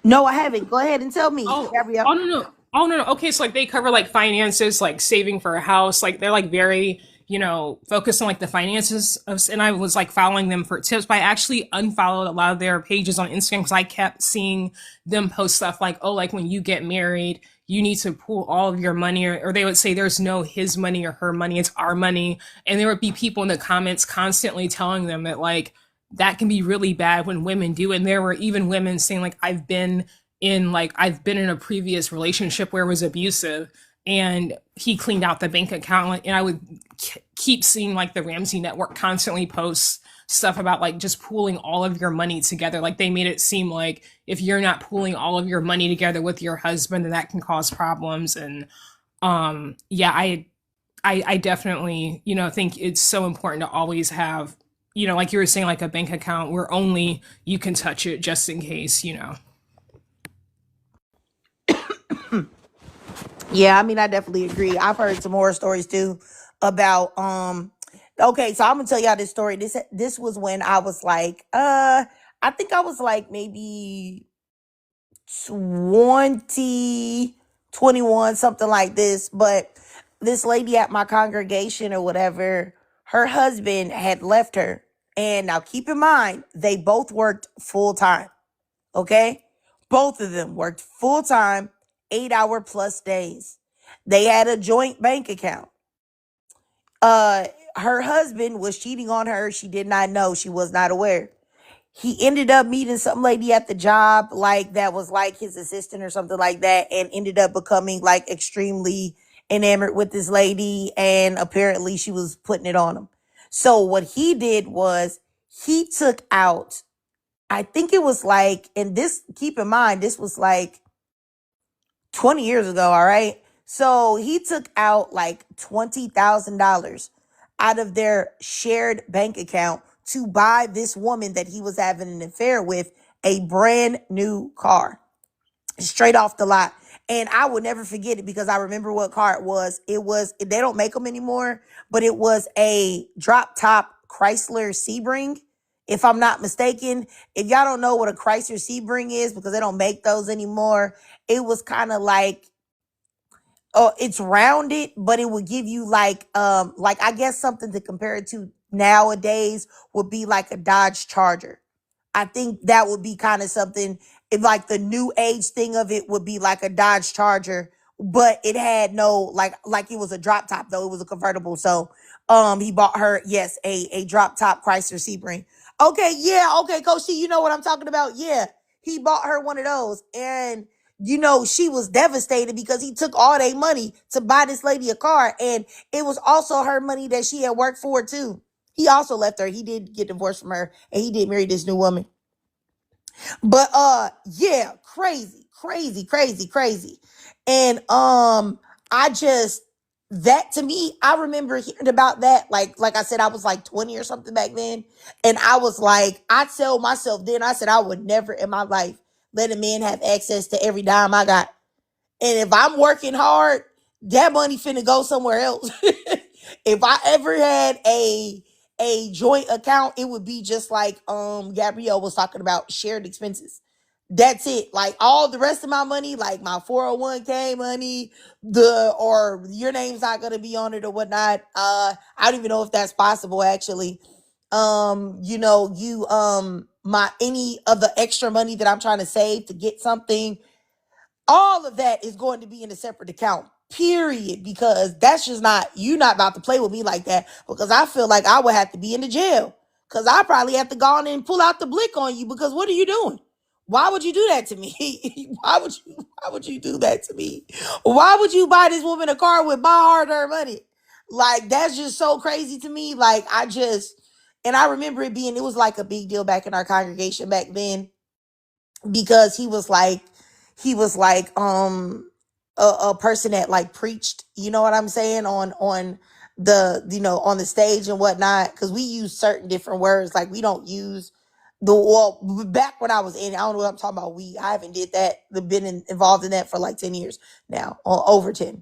No, I haven't. Go ahead and tell me, Oh, Gabrielle. oh no no. Oh no no. Okay, so like they cover like finances, like saving for a house. Like they're like very, focused on like the finances of, and I was like following them for tips, but I actually unfollowed a lot of their pages on Instagram because I kept seeing them post stuff like, oh, like when you get married, you need to pool all of your money, or they would say there's no his money or her money, it's our money. And there would be people in the comments constantly telling them that like that can be really bad when women do. And there were even women saying like I've been in a previous relationship where it was abusive and he cleaned out the bank account and I would keep seeing like the Ramsey network constantly post stuff about like just pooling all of your money together. Like they made it seem like if you're not pooling all of your money together with your husband, then that can cause problems. And yeah, I definitely, think it's so important to always have, like you were saying, like a bank account where only you can touch it just in case. Yeah, I mean, I definitely agree. I've heard some horror stories too about okay, so I'm gonna tell y'all this story. This was when I was like I think I was like maybe 20, 21, something like this. But this lady at my congregation or whatever, her husband had left her. And now keep in mind, they both worked full time. Okay? Both of them worked full time, 8-hour plus days. They had a joint bank account. Uh, her husband was cheating on her. She did not know. She was not aware. He ended up meeting some lady at the job, like that was like his assistant or something like that, and ended up becoming like extremely enamored with this lady. And apparently she was putting it on him. So what he did was he took out, I think it was like, and this, keep in mind, this was like 20 years ago, all right? So he took out like $20,000 out of their shared bank account to buy this woman that he was having an affair with a brand new car straight off the lot. And I will never forget it because I remember what car it was. They don't make them anymore, but it was a drop top Chrysler Sebring, if I'm not mistaken. If y'all don't know what a Chrysler Sebring is, because they don't make those anymore, it was kind of like it's rounded, but it would give you like I guess something to compare it to nowadays would be like a Dodge Charger. I think that would be kind of something, if like the new age thing of it would be like a Dodge Charger, but it had no like it was a drop top though. It was a convertible. So he bought her, yes, a drop top Chrysler Sebring. Okay, yeah, okay, Coach C, you know what I'm talking about? Yeah. He bought her one of those. And she was devastated because he took all their money to buy this lady a car. And it was also her money that she had worked for too. He also left her. He did get divorced from her and he did marry this new woman. But yeah, crazy, crazy, crazy, crazy. And I just, that to me, I remember hearing about that. Like I said, I was like 20 or something back then. And I was like, I tell myself then, I said I would never in my life let a man have access to every dime I got. And if I'm working hard, that money finna go somewhere else. If I ever had a joint account, it would be just like Gabrielle was talking about, shared expenses. That's it. Like all the rest of my money, like my 401k money, or your name's not gonna be on it or whatnot. I don't even know if that's possible actually. My any of the extra money that I'm trying to save to get something, all of that is going to be in a separate account, period. Because that's just not, you not about to play with me like that. Because I feel like I would have to be in the jail. Because I probably have to go on and pull out the blick on you. Because what are you doing? Why would you do that to me? Why would you do that to me? Why would you buy this woman a car with my hard-earned money? Like, that's just so crazy to me. Like, and I remember it was like a big deal back in our congregation back then, because he was like a person that like preached, you know what I'm saying, on on the stage and whatnot, because we use certain different words. Like we don't use back when I was in, I don't know what I'm talking about, I haven't did that, involved in that for like 10 years now, or over 10.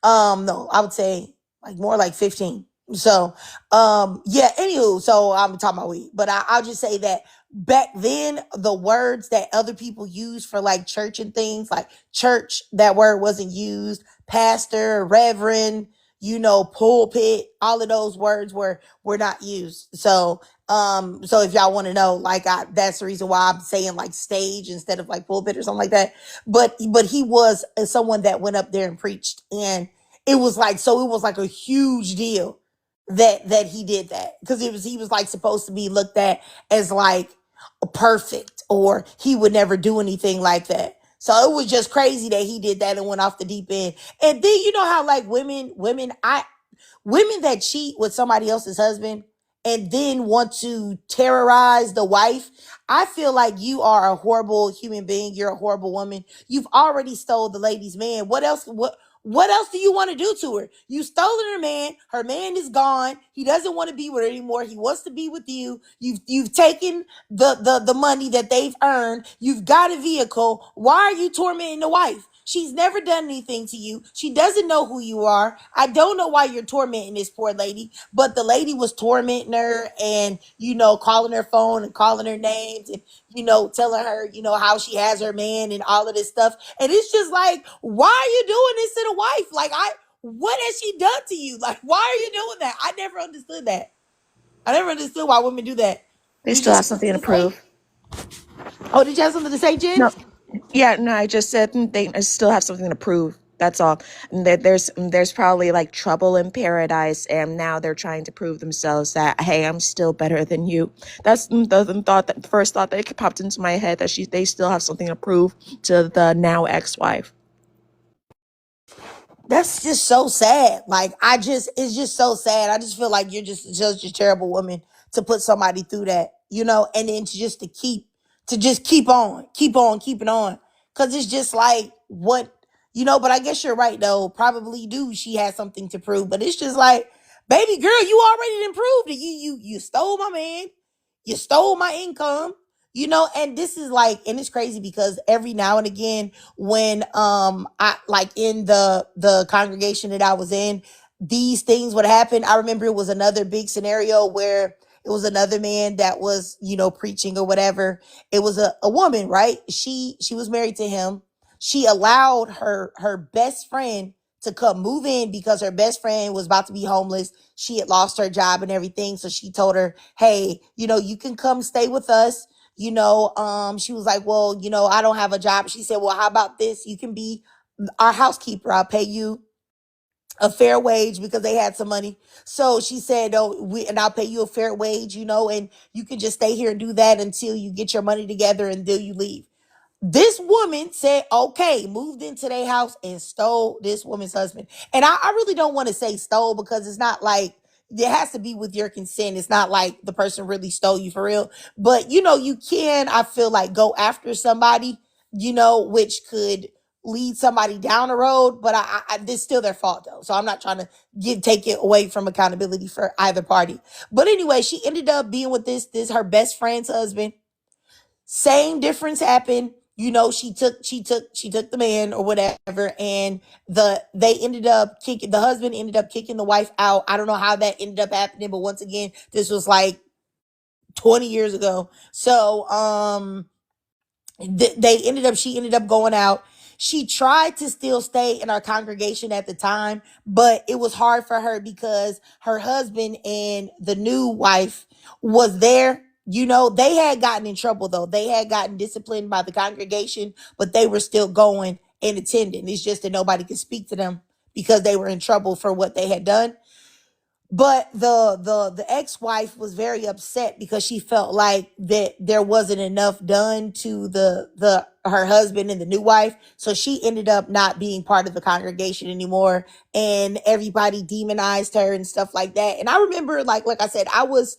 No, I would say like more like 15. So yeah, anywho, so I'm talking about weed, but I'll just say that back then the words that other people use for like church and things, like church, that word wasn't used. Pastor, reverend, pulpit, all of those words were not used. So if y'all want to know, like, that's the reason why I'm saying like stage instead of like pulpit or something like that. But he was someone that went up there and preached, and it was like a huge deal that he did that, because he was like supposed to be looked at as like perfect, or he would never do anything like that. So it was just crazy that he did that and went off the deep end. And then you know how like women that cheat with somebody else's husband and then want to terrorize the wife, I feel like you are a horrible human being. You're a horrible woman. You've already stole the lady's man. What else do you want to do to her? You stolen her man. Her man is gone. He doesn't want to be with her anymore. He wants to be with you. You've taken the money that they've earned. You've got a vehicle. Why are you tormenting the wife? She's never done anything to you. She doesn't know who you are. I don't know why you're tormenting this poor lady, but the lady was tormenting her and, calling her phone and calling her names and, telling her, how she has her man and all of this stuff. And it's just like, why are you doing this to the wife? Like, what has she done to you? Like, why are you doing that? I never understood that. I never understood why women do that. They You still have just something to prove. Oh, did you have something to say, Jen? No, yeah, no, I just said they still have something to prove. That's all. And that there's probably like trouble in paradise, and now they're trying to prove themselves that, hey, I'm still better than you. That's the first thought that popped into my head, that they still have something to prove to the now ex-wife. That's just so sad. Like, it's just so sad. I just feel like you're just a terrible woman to put somebody through that, and then to just keep on, keeping on. Cause it's just like, but I guess you're right though. Probably she has something to prove, but it's just like, baby girl, you already improved it. You stole my man. You stole my income, and this is like, and it's crazy because every now and again, when I like in the congregation that I was in, these things would happen. I remember it was another big scenario where it was another man that was, preaching or whatever. It was a woman, right? She was married to him. She allowed her best friend to come move in because her best friend was about to be homeless. She had lost her job and everything. So she told her, hey, you can come stay with us. She was like, well, I don't have a job. She said, well, how about this? You can be our housekeeper. I'll pay you a fair wage because they had some money. So she said, oh, and I'll pay you a fair wage, and you can just stay here and do that until you get your money together and then you leave. This woman said, okay, moved into their house and stole this woman's husband. And I really don't want to say stole because it's not like it has to be with your consent. It's not like the person really stole you for real. But, you can, I feel like, go after somebody, which could lead somebody down the road. But it's still their fault, though. So I'm not trying to take it away from accountability for either party. But anyway, she ended up being with this her best friend's husband. Same difference happened. She took the man or whatever, and the husband ended up kicking the wife out. I don't know how that ended up happening, but once again, this was like 20 years ago. So she ended up going out. She tried to still stay in our congregation at the time, but it was hard for her because her husband and the new wife was there. They had gotten in trouble though. They had gotten disciplined by the congregation, but they were still going and attending. It's just that nobody could speak to them because they were in trouble for what they had done. But the ex-wife was very upset because she felt like that there wasn't enough done to her husband and the new wife. So she ended up not being part of the congregation anymore, and everybody demonized her and stuff like that. And I remember, like I said, I was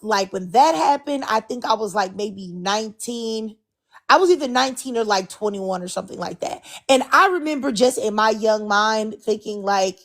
like, when that happened, I think I was like maybe 19. I was either 19 or like 21 or something like that. And I remember just in my young mind thinking like,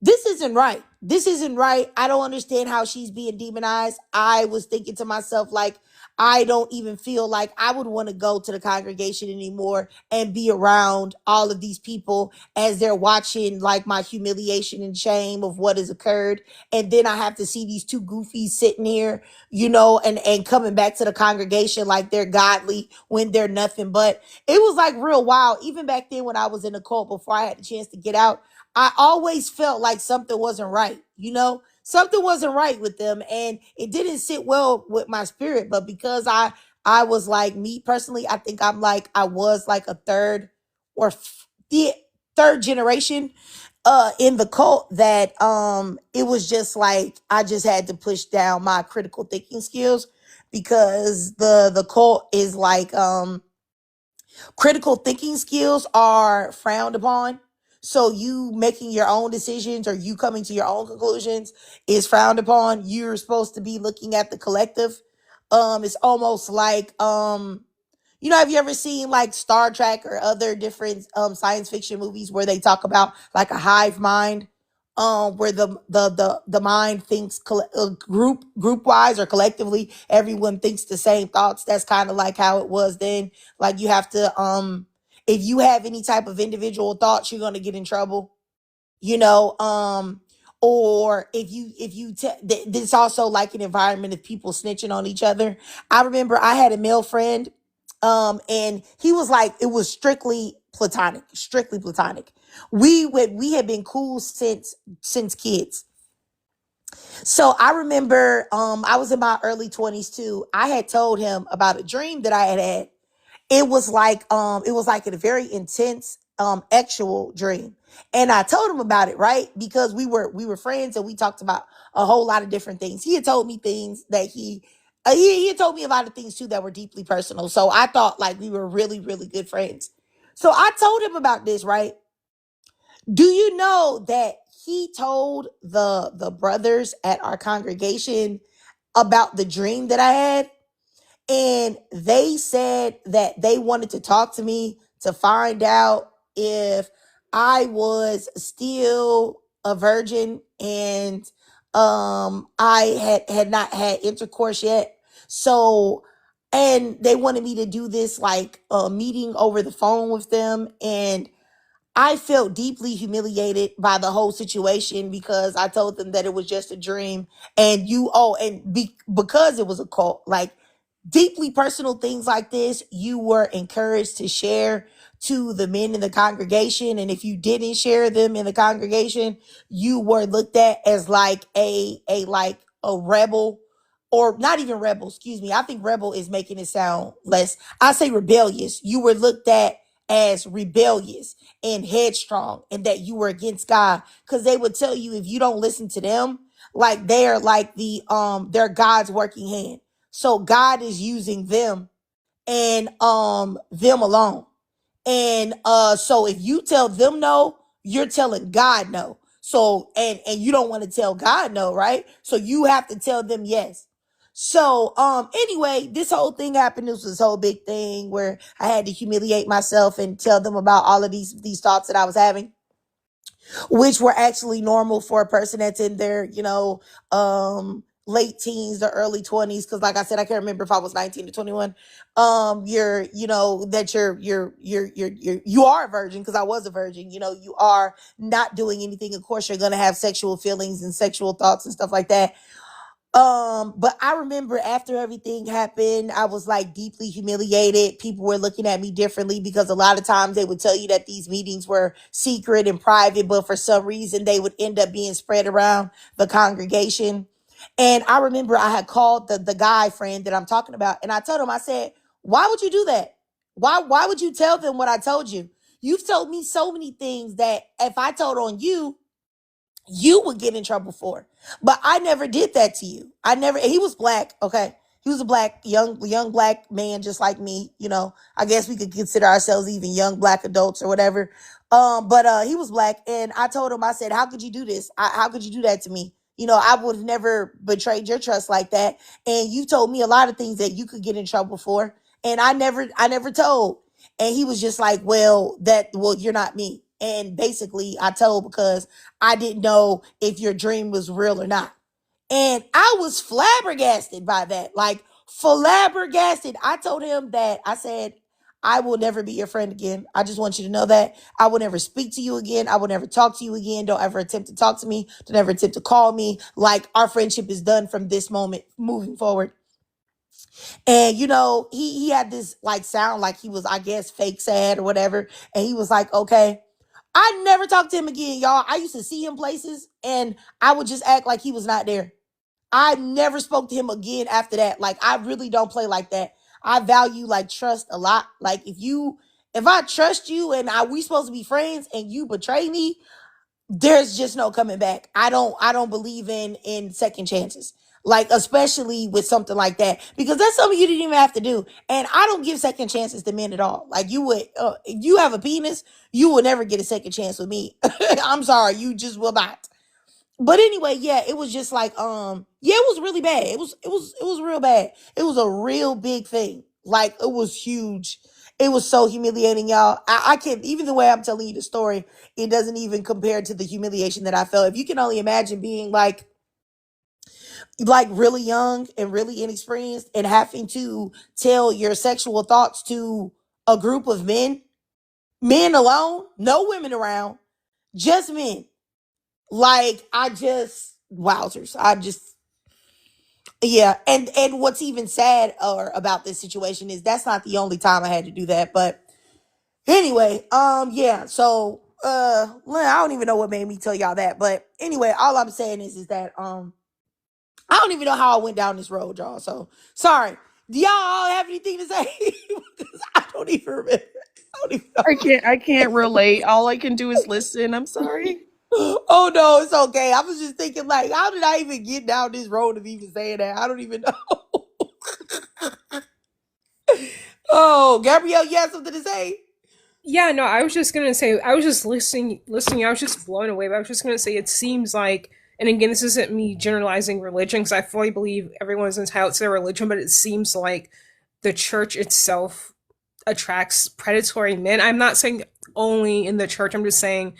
this isn't right. This isn't right. I don't understand how she's being demonized. I was thinking to myself, like, I don't even feel like I would want to go to the congregation anymore and be around all of these people as they're watching like my humiliation and shame of what has occurred. And then I have to see these two goofies sitting here, and coming back to the congregation like they're godly when they're nothing but. It was like real wild. Even back then when I was in the cult before I had the chance to get out, I always felt like something wasn't right, something wasn't right with them, and it didn't sit well with my spirit. But because I was like, me personally, I think I was like a third or third generation in the cult, that it was just like I just had to push down my critical thinking skills, because the cult is like critical thinking skills are frowned upon. So you making your own decisions or you coming to your own conclusions is frowned upon. You're supposed to be looking at the collective. It's almost like have you ever seen like Star Trek or other different science fiction movies where they talk about like a hive mind, where the mind thinks group wise or collectively, everyone thinks the same thoughts. That's kind of like how it was then. Like you have to if you have any type of individual thoughts, you're going to get in trouble, or there's also like an environment of people snitching on each other. I remember I had a male friend, and he was like, it was strictly platonic. We had been cool since kids. So I remember I was in my early 20s too. I had told him about a dream that I had. It was like a very intense actual dream. And I told him about it, right? Because we were friends and we talked about a whole lot of different things. He had told me things that he had told me a lot of things too that were deeply personal. So I thought like we were really, really good friends. So I told him about this, right? Do you know that he told the brothers at our congregation about the dream that I had? And they said that they wanted to talk to me to find out if I was still a virgin and I had not had intercourse yet. So, and they wanted me to do this like a meeting over the phone with them. And I felt deeply humiliated by the whole situation because I told them that it was just a dream, and because it was a cult, like deeply personal things like this, you were encouraged to share to the men in the congregation. And if you didn't share them in the congregation, you were looked at as like a rebel, or not even rebel, excuse me. I think rebel is making it sound less. I say rebellious. You were looked at as rebellious and headstrong, and that you were against God, because they would tell you if you don't listen to them, like they're like they're God's working hand. So God is using them, and them alone. And so if you tell them no, you're telling God no. So and you don't want to tell God no, right? So you have to tell them yes. So anyway, this whole thing happened. This was this whole big thing where I had to humiliate myself and tell them about all of these thoughts that I was having, which were actually normal for a person that's in their, late teens or early 20s. Because like I said, I can't remember if I was 19 to 21. You're, that you are a virgin, because I was a virgin. You are not doing anything. Of course, you're gonna have sexual feelings and sexual thoughts and stuff like that. But I remember after everything happened, I was like deeply humiliated. People were looking at me differently, because a lot of times they would tell you that these meetings were secret and private, but for some reason they would end up being spread around the congregation. And I remember I had called the guy friend that I'm talking about, and I told him, I said, why would you do that? Why would you tell them what I told you? You've told me so many things that if I told on you, you would get in trouble for. But I never did that to you. I never. He was black, okay? He was a black, young black man, just like me. I guess we could consider ourselves even young black adults or whatever. But he was black, and I told him, I said, how could you do this? How could you do that to me? I would have never betrayed your trust like that. And you told me a lot of things that you could get in trouble for, and I never told. And he was just like, well, you're not me. And basically, I told because I didn't know if your dream was real or not. And I was flabbergasted by that. Like, flabbergasted. I told him that, I said, I will never be your friend again. I just want you to know that. I will never speak to you again. I will never talk to you again. Don't ever attempt to talk to me. Don't ever attempt to call me. Like, our friendship is done from this moment moving forward. And he had this like sound like he was, I guess, fake sad or whatever. And he was like, okay. I never talked to him again, y'all. I used to see him places, and I would just act like he was not there. I never spoke to him again after that. Like, I really don't play like that. I value like trust a lot. Like, if I trust you and we supposed to be friends and you betray me, there's just no coming back. I don't believe in second chances. Like, especially with something like that, because that's something you didn't even have to do. And I don't give second chances to men at all. Like, you would, if you have a penis, you will never get a second chance with me. I'm sorry, you just will not. But anyway, yeah, it was just like, yeah, it was really bad. It was real bad. It was a real big thing. Like, it was huge. It was so humiliating, y'all. I can't, even the way I'm telling you the story, it doesn't even compare to the humiliation that I felt. If you can only imagine being like really young and really inexperienced and having to tell your sexual thoughts to a group of men alone, no women around, just men. Like, wowzers. Yeah. And what's even sad or about this situation is that's not the only time I had to do that. But anyway, yeah. So, I don't even know what made me tell y'all that. But anyway, all I'm saying is that, I don't even know how I went down this road, y'all. So sorry. Do y'all all have anything to say? Because I don't even remember. I don't even know. I can't relate. All I can do is listen. I'm sorry. Oh no, it's okay. I was just thinking, like, how did I even get down this road of even saying that? I don't even know. Oh, Gabrielle, you have something to say? Yeah, no, I was just gonna say, I was just listening. I was just blown away. But I was just gonna say, it seems like, and again, this isn't me generalizing religion, because I fully believe everyone's entitled to their religion, but it seems like the church itself attracts predatory men. I'm not saying only in the church. I'm just saying,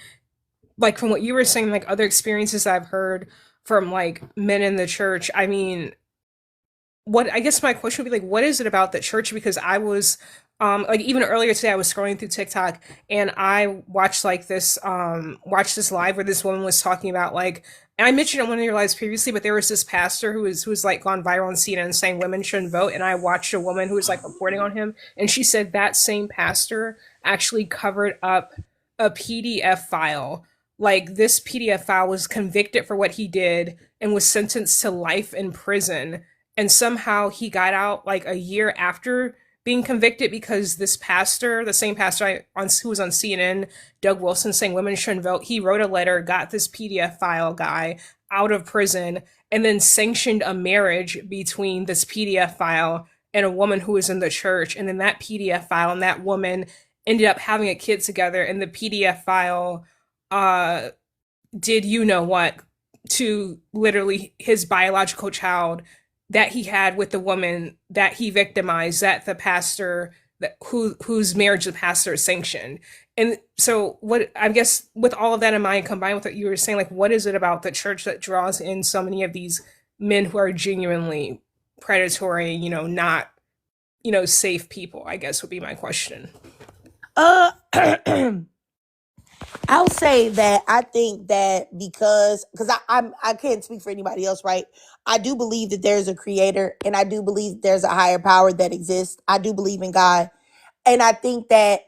like, from what you were saying, like other experiences I've heard from like men in the church. I mean, what I guess my question would be like, what is it about the church? Because I was like even earlier today I was scrolling through TikTok and I watched like this watched this live where this woman was talking about like and I mentioned it on one of your lives previously, but there was this pastor who was like gone viral on CNN saying women shouldn't vote, and I watched a woman who was like reporting on him, and she said that same pastor actually covered up a PDF file. Like this PDF file was convicted for what he did and was sentenced to life in prison, and somehow he got out like a year after being convicted because this pastor, the same pastor who was on CNN, Doug Wilson, saying women shouldn't vote, he wrote a letter, got this PDF file guy out of prison, and then sanctioned a marriage between this PDF file and a woman who was in the church. And then that PDF file and that woman ended up having a kid together, and the PDF file uh, did you know what to literally his biological child that he had with the woman that he victimized, that the pastor whose marriage the pastor sanctioned. And so what, I guess with all of that in mind, combined with what you were saying, like what is it about the church that draws in so many of these men who are genuinely predatory, not, safe people, I guess would be my question. Uh, I'll say that I think that because I can't speak for anybody else, right? I do believe that there's a creator, and I do believe there's a higher power that exists. I do believe in God. And I think that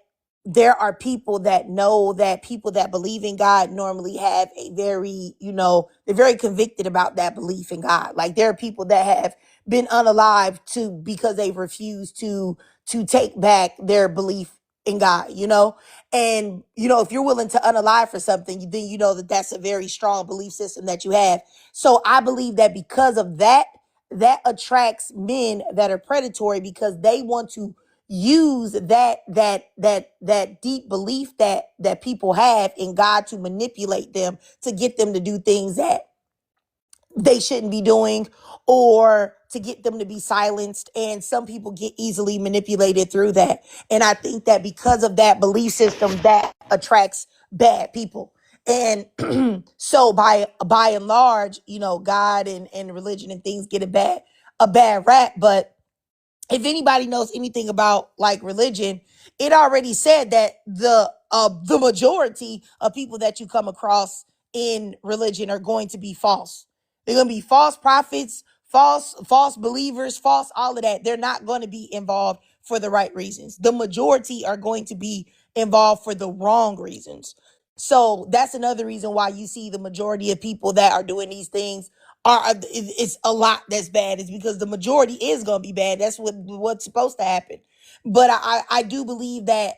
there are people that know that people that believe in God normally have a very, they're very convicted about that belief in God. Like there are people that have been unalived to because they've refused to take back their belief in God, And if you're willing to unalive for something, then you know that that's a very strong belief system that you have. So I believe that because of that, that attracts men that are predatory because they want to use that deep belief that people have in God to manipulate them to get them to do things that they shouldn't be doing or to get them to be silenced. And some people get easily manipulated through that. And I think that because of that belief system, that attracts bad people. And so by and large, God and religion and things get a bad rap. But if anybody knows anything about like religion, it already said that the majority of people that you come across in religion are going to be false. They're going to be false prophets, false believers, false all of that. They're not going to be involved for the right reasons. The majority are going to be involved for the wrong reasons. So that's another reason why you see the majority of people that are doing these things it's a lot that's bad. Is because the majority is going to be bad. That's what's supposed to happen. But I do believe that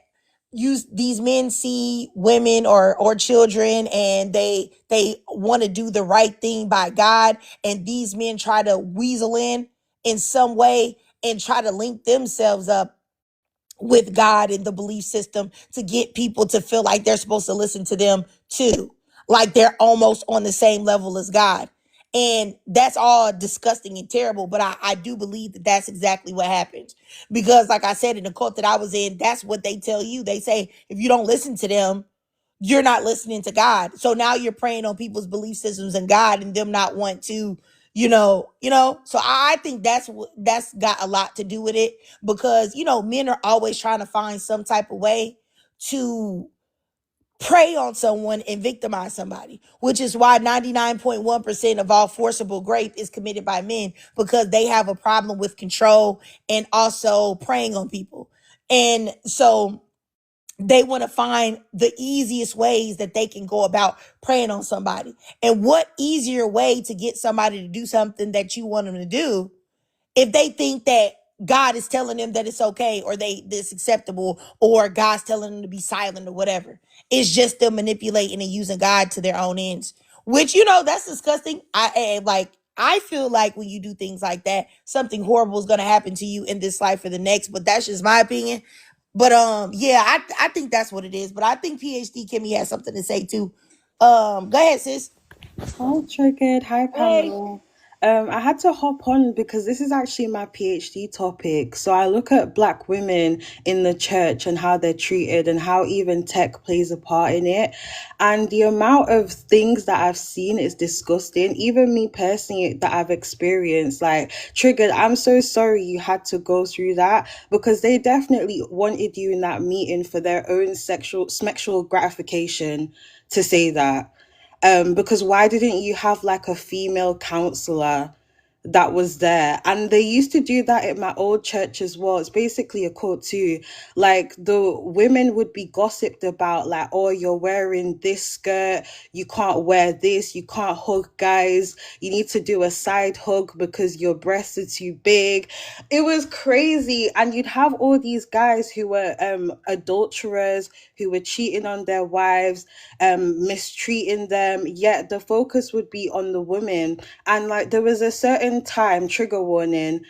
these men see women or children and they want to do the right thing by God, and these men try to weasel in some way and try to link themselves up with God and the belief system to get people to feel like they're supposed to listen to them too. Like they're almost on the same level as God. And that's all disgusting and terrible. But I do believe that that's exactly what happens. Because like I said, in the cult that I was in, that's what they tell you. They say, if you don't listen to them, you're not listening to God. So now you're preying on people's belief systems and God and them not want to, So I think that's got a lot to do with it because, men are always trying to find some type of way to prey on someone and victimize somebody, which is why 99.1% of all forcible rape is committed by men because they have a problem with control and also preying on people. And so they want to find the easiest ways that they can go about preying on somebody. And what easier way to get somebody to do something that you want them to do if they think that God is telling them that it's okay or this acceptable or God's telling them to be silent or whatever. It's just them manipulating and using God to their own ends, which, that's disgusting. I feel like when you do things like that, something horrible is going to happen to you in this life or the next, but that's just my opinion. But yeah, I think that's what it is. But I think PhD Kimmy has something to say too. Go ahead, sis. Oh, Triggered. Hi, Hey. Pamela. I had to hop on because this is actually my PhD topic. So I look at Black women in the church and how they're treated and how even tech plays a part in it. And the amount of things that I've seen is disgusting. Even me personally that I've experienced, like Triggered, I'm so sorry you had to go through that because they definitely wanted you in that meeting for their own sexual gratification, to say that. Because why didn't you have like a female counselor that was there? And they used to do that at my old church as well. It's basically a cult too. Like the women would be gossiped about, like, oh, you're wearing this skirt, you can't wear this, you can't hug guys, you need to do a side hug because your breasts are too big. It was crazy. And you'd have all these guys who were adulterers, who were cheating on their wives, mistreating them, yet the focus would be on the women. And like there was a certain time, trigger warning,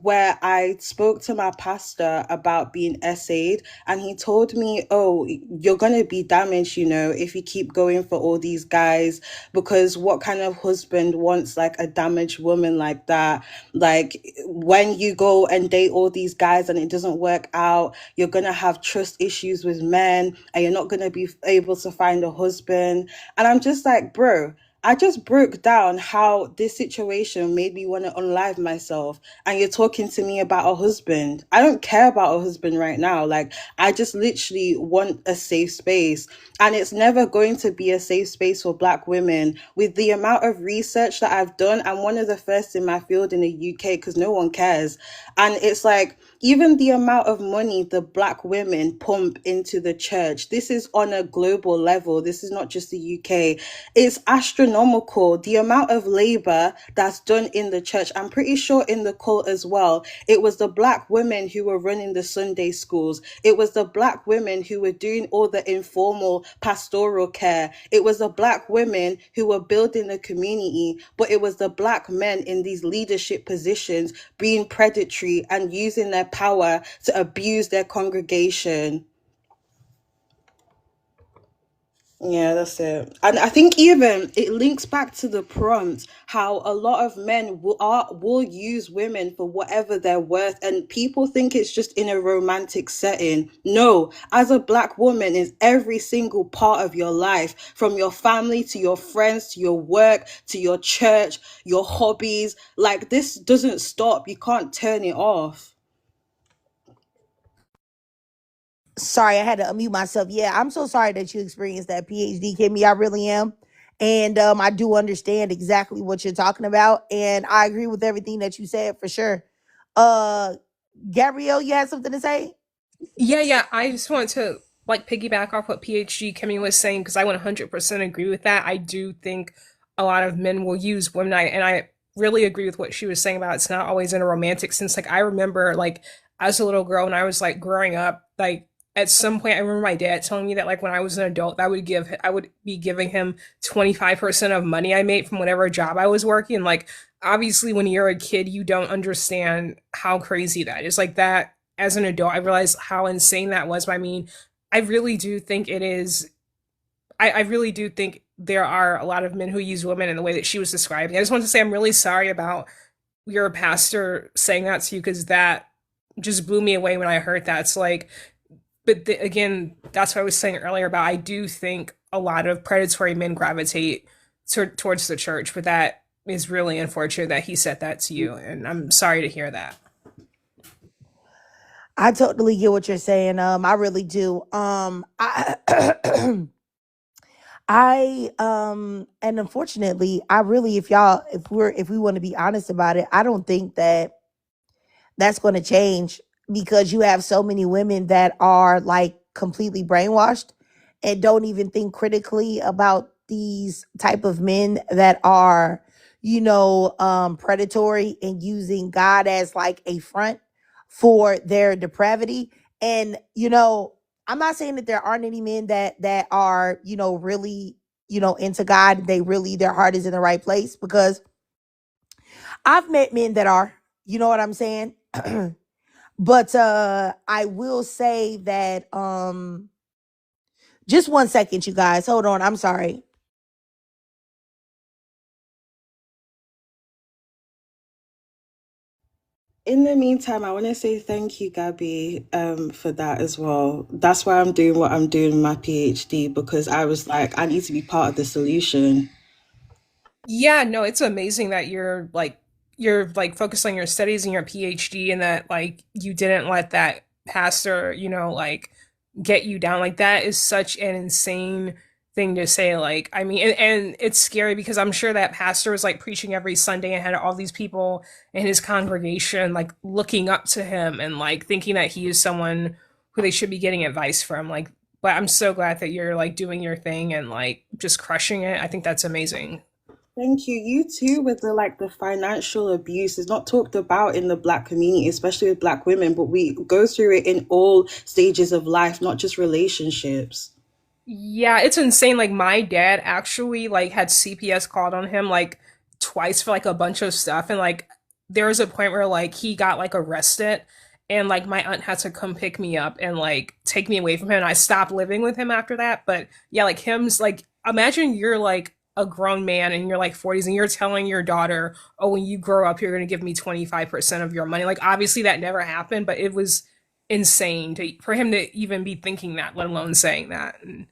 where I spoke to my pastor about being essayed, and he told me, oh, you're gonna be damaged, if you keep going for all these guys, because what kind of husband wants like a damaged woman like that? Like when you go and date all these guys and it doesn't work out, you're gonna have trust issues with men and you're not gonna be able to find a husband. And I'm just like, bro, I just broke down how this situation made me want to unlive myself. And you're talking to me about a husband. I don't care about a husband right now. Like, I just literally want a safe space. And it's never going to be a safe space for Black women. With the amount of research that I've done, I'm one of the first in my field in the UK because no one cares. And it's like, even the amount of money the Black women pump into the church, this is on a global level. This is not just the UK. It's astronomical. The amount of labor that's done in the church, I'm pretty sure in the cult as well. It was the Black women who were running the Sunday schools. It was the Black women who were doing all the informal pastoral care. It was the Black women who were building the community, but it was the Black men in these leadership positions being predatory and using their power to abuse their congregation. Yeah, that's it. And I think even it links back to the prompt, how a lot of men will use women for whatever they're worth, and people think it's just in a romantic setting. No, as a Black woman, is every single part of your life, from your family to your friends to your work to your church, your hobbies. Like this doesn't stop. You can't turn it off. Sorry, I had to unmute myself. Yeah, I'm so sorry that you experienced that, PhD, Kimmy. I really am. And I do understand exactly what you're talking about. And I agree with everything that you said for sure. Uh Gabrielle, you had something to say? Yeah. I just want to like piggyback off what PhD Kimmy was saying because I 100% agree with that. I do think a lot of men will use women, and I really agree with what she was saying about it's not always in a romantic sense. Like I remember, like as a little girl, when I was like growing up, like at some point, I remember my dad telling me that like when I was an adult, I would be giving him 25% of money I made from whatever job I was working. Like obviously, when you're a kid, you don't understand how crazy that is. Like that as an adult, I realized how insane that was. But I mean, I really do think it is. I really do think there are a lot of men who use women in the way that she was describing. I just want to say I'm really sorry about your pastor saying that to you because that just blew me away when I heard that. It's like, but again, that's what I was saying earlier about I do think a lot of predatory men gravitate towards the church, but that is really unfortunate that he said that to you, and I'm sorry to hear that. I totally get what you're saying. I really do. I and unfortunately, I really, if we want to be honest about it, I don't think that that's going to change because you have so many women that are like completely brainwashed and don't even think critically about these type of men that are, predatory and using God as like a front for their depravity. And I'm not saying that there aren't any men that are, really, into God. They really, their heart is in the right place, because I've met men that are, you know what I'm saying? But I will say that just one second, you guys. Hold on. I'm sorry. In the meantime, I want to say thank you, Gabby, for that as well. That's why I'm doing what I'm doing in my PhD, because I was like, I need to be part of the solution. Yeah, no, it's amazing that you're like focused on your studies and your PhD and that like you didn't let that pastor, like get you down. Like that is such an insane thing to say. Like, I mean, and it's scary because I'm sure that pastor was like preaching every Sunday and had all these people in his congregation like looking up to him and like thinking that he is someone who they should be getting advice from. Like, but I'm so glad that you're like doing your thing and like just crushing it. I think that's amazing. Thank you. You too, with the financial abuse is not talked about in the black community, especially with black women, but we go through it in all stages of life, not just relationships. Yeah, it's insane. Like my dad actually like had CPS called on him like twice for like a bunch of stuff and like there was a point where like he got like arrested and like my aunt had to come pick me up and like take me away from him and I stopped living with him after that. But yeah, like him's like imagine you're like a grown man in your like 40s and you're telling your daughter, "Oh, when you grow up, you're going to give me 25% of your money." Like obviously that never happened, but it was insane to for him to even be thinking that, let alone saying that. And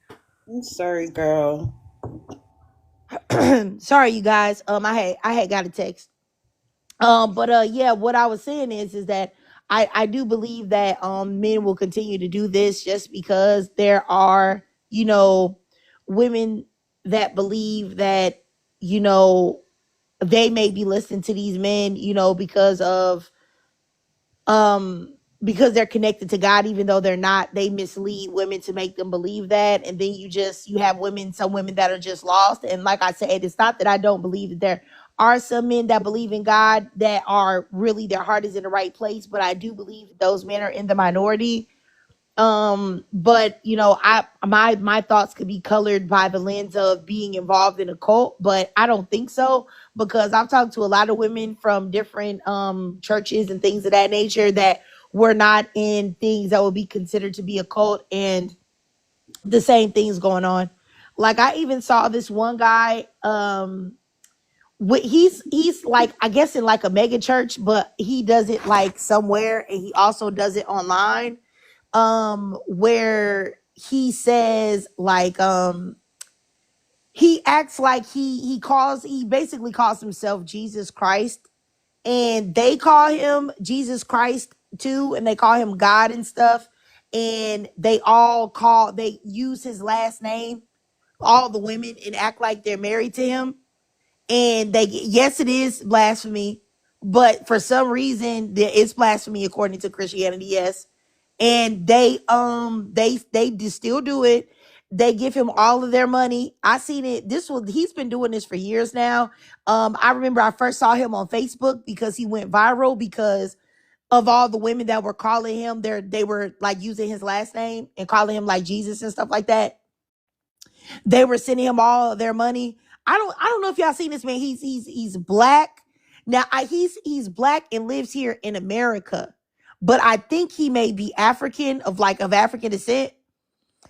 I'm sorry, girl. Sorry, you guys. I had got a text. But yeah, what I was saying is that I do believe that men will continue to do this just because there are, women that believe that, you know, they may be listening to these men, because they're connected to God, even though they're not. They mislead women to make them believe that. And then you have some women that are just lost. And like I said, it's not that I don't believe that there are some men that believe in God that are really, their heart is in the right place. But I do believe that those men are in the minority. But my thoughts could be colored by the lens of being involved in a cult, but I don't think so, because I've talked to a lot of women from different churches and things of that nature that were not in things that would be considered to be a cult, and the same things going on. Like I even saw this one guy, he's like, I guess in like a mega church, but he does it like somewhere and he also does it online, where he says like, he acts like he basically calls himself Jesus Christ, and they call him Jesus Christ too, and they call him God and stuff, and they use his last name, all the women, and act like they're married to him. And yes, it is blasphemy, but for some reason it's blasphemy according to Christianity, yes. And they just still do it. They give him all of their money. I seen it. He's been doing this for years now. I remember I first saw him on Facebook because he went viral because of all the women that were calling him, they were like using his last name and calling him like Jesus and stuff like that. They were sending him all of their money. I don't know if y'all seen this man. He's black. Now he's black and lives here in America, but I think he may be African, of African descent.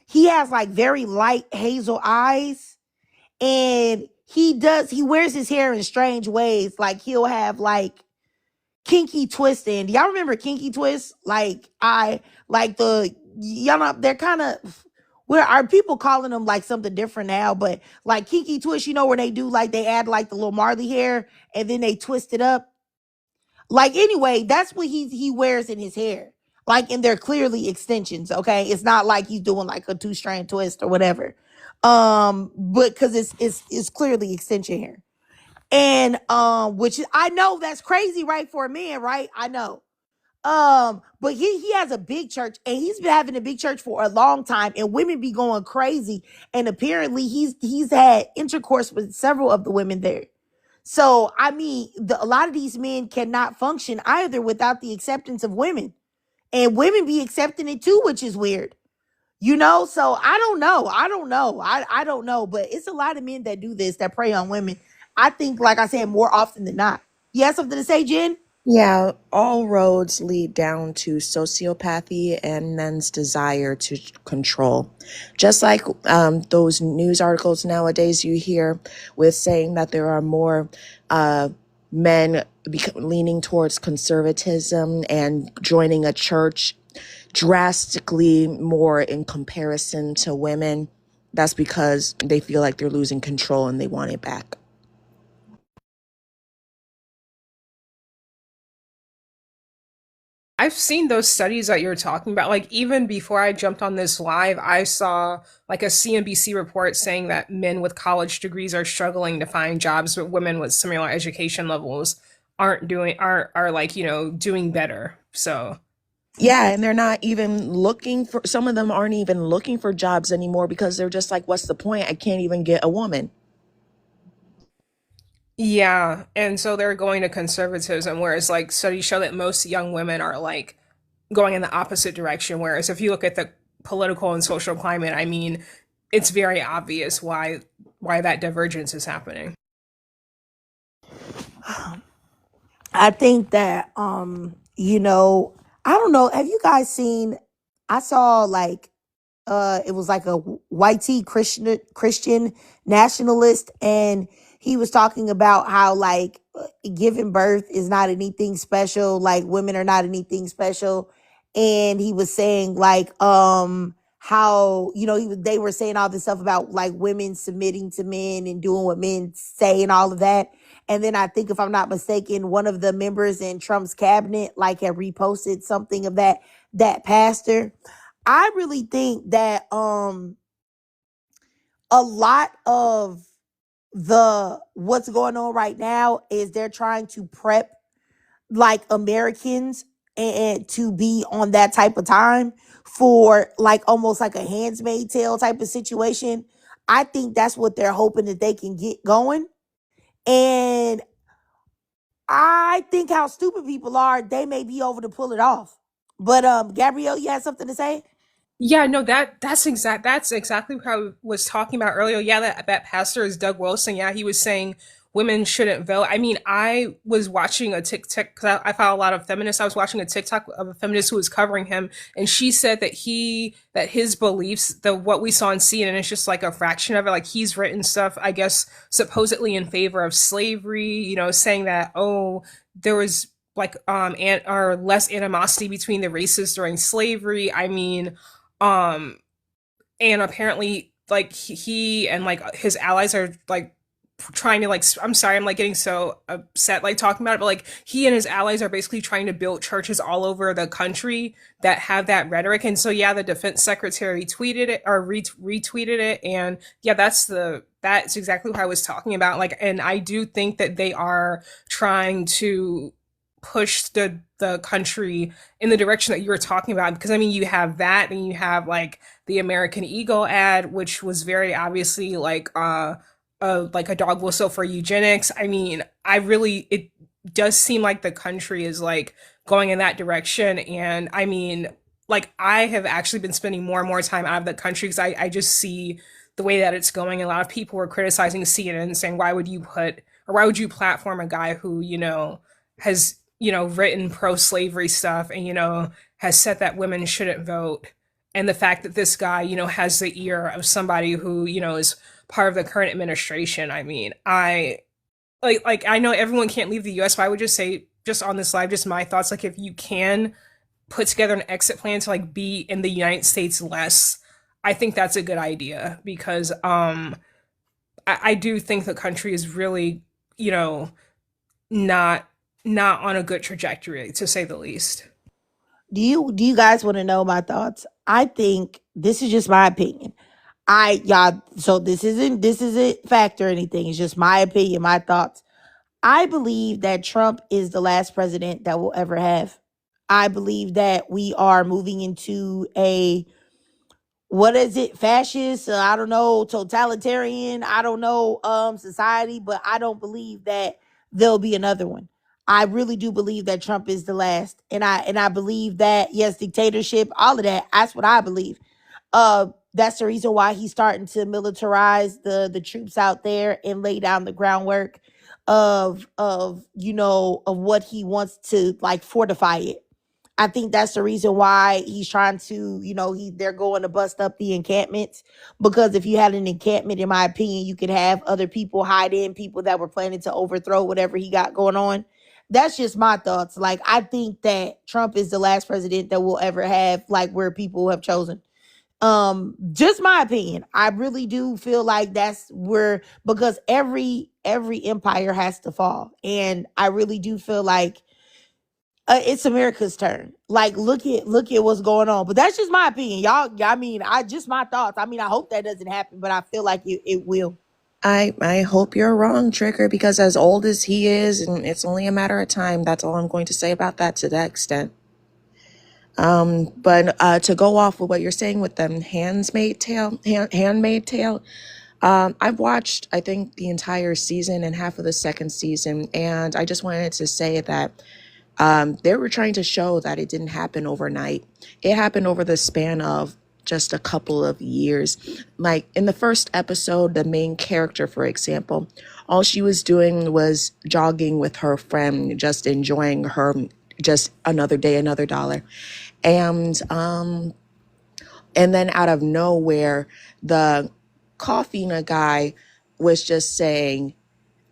He has like very light hazel eyes, and he wears his hair in strange ways. Like he'll have like kinky twist in. Do y'all remember kinky twist? Y'all know, they're kind of, where are people calling them like something different now, but like kinky twist, where they do like, they add like the little Marley hair and then they twist it up. Like anyway, that's what he wears in his hair. Like, and they're clearly extensions, okay? It's not like he's doing like a two-strand twist or whatever. But because it's clearly extension hair. And which I know that's crazy, right, for a man, right? I know. But he has a big church, and he's been having a big church for a long time, and women be going crazy. And apparently he's had intercourse with several of the women there. So I mean, a lot of these men cannot function either without the acceptance of women, and women be accepting it too, which is weird. So I don't know. I don't know, but it's a lot of men that do this, that prey on women. I think, like I said, more often than not. You have something to say, Jen? Yeah, all roads lead down to sociopathy and men's desire to control. Just like those news articles nowadays you hear with saying that there are more men leaning towards conservatism and joining a church drastically more in comparison to women. That's because they feel like they're losing control and they want it back. I've seen those studies that you're talking about. Like even before I jumped on this live, I saw like a CNBC report saying that men with college degrees are struggling to find jobs, but women with similar education levels are like, doing better. So Yeah, and they're not even looking for, some of them aren't even looking for jobs anymore because they're just like, what's the point? I can't even get a woman. yeah, and so they're going to conservatism, whereas like studies show that most young women are like going in the opposite direction. Whereas if you look at the political and social climate, I mean, it's very obvious why that divergence is happening. I think that I don't know, have you guys seen, I saw like it was like a white tea Christian nationalist, and he was talking about how like giving birth is not anything special, like women are not anything special. And he was saying like how they were saying all this stuff about like women submitting to men and doing what men say and all of that. And then I think, if I'm not mistaken, one of the members in Trump's cabinet like had reposted something of that pastor. I really think that a lot of the what's going on right now is they're trying to prep like Americans and to be on that type of time for like almost like a handsmaid tale type of situation. I think that's what they're hoping that they can get going. And I think how stupid people are, they may be over to pull it off. But Gabrielle, you had something to say? Yeah, no, that's exactly what I was talking about earlier. Yeah, that pastor is Doug Wilson. Yeah, he was saying women shouldn't vote. I mean, I was watching a TikTok because I follow a lot of feminists. I was watching a TikTok of a feminist who was covering him, and she said that his beliefs, the what we saw in CNN, is just like a fraction of it. Like he's written stuff, I guess, supposedly in favor of slavery. Saying that there was like or less animosity between the races during slavery. I mean, um, and apparently, like he and like his allies are like trying to like I'm sorry, I'm like getting so upset like talking about it, but like he and his allies are basically trying to build churches all over the country that have that rhetoric. And so yeah, the defense secretary tweeted it or retweeted it, and yeah, that's exactly what I was talking about. Like, and I do think that they are trying to push the country in the direction that you were talking about, because I mean you have that, and you have like the American Eagle ad, which was very obviously like a dog whistle for eugenics. I mean, it does seem like the country is like going in that direction. And I mean, like I have actually been spending more and more time out of the country because I just see the way that it's going. A lot of people were criticizing CNN and saying, why would you platform a guy who, has, written pro-slavery stuff and, has said that women shouldn't vote. And the fact that this guy, has the ear of somebody who, is part of the current administration. I mean, I know everyone can't leave the US, but I would just say, just on this live, just my thoughts, like if you can put together an exit plan to like be in the United States less, I think that's a good idea, because I do think the country is really, not on a good trajectory, to say the least. Do you guys want to know my thoughts? I think this is just my opinion. Y'all, so this isn't fact or anything. It's just my opinion, my thoughts. I believe that Trump is the last president that we'll ever have. I believe that we are moving into a, what is it, fascist, I don't know, totalitarian, I don't know, society, but I don't believe that there'll be another one. I really do believe that Trump is the last. And I believe that, yes, dictatorship, all of that, that's what I believe. That's the reason why he's starting to militarize the troops out there and lay down the groundwork of what he wants to like fortify it. I think that's the reason why he's trying to, they're going to bust up the encampments, because if you had an encampment, in my opinion, you could have other people hide in, people that were planning to overthrow whatever he got going on. That's just my thoughts. Like, I think that Trump is the last president that we'll ever have, like where people have chosen. Just my opinion. I really do feel like that's where, because every empire has to fall. And I really do feel like It's America's turn. Like, look at what's going on. But that's just my opinion, y'all. I mean, I just my thoughts. I mean, I hope that doesn't happen, but I feel like it will. I hope you're wrong, Trigger, because as old as he is, and it's only a matter of time, that's all I'm going to say about that to that extent. But to go off with what you're saying with them Handmaid Tale, I've watched, I think, the entire season and half of the second season, and I just wanted to say that they were trying to show that it didn't happen overnight. It happened over the span of just a couple of years. Like in the first episode, the main character, for example, all she was doing was jogging with her friend, just enjoying her, just another day, another dollar. And then out of nowhere, the Coffina guy was just saying,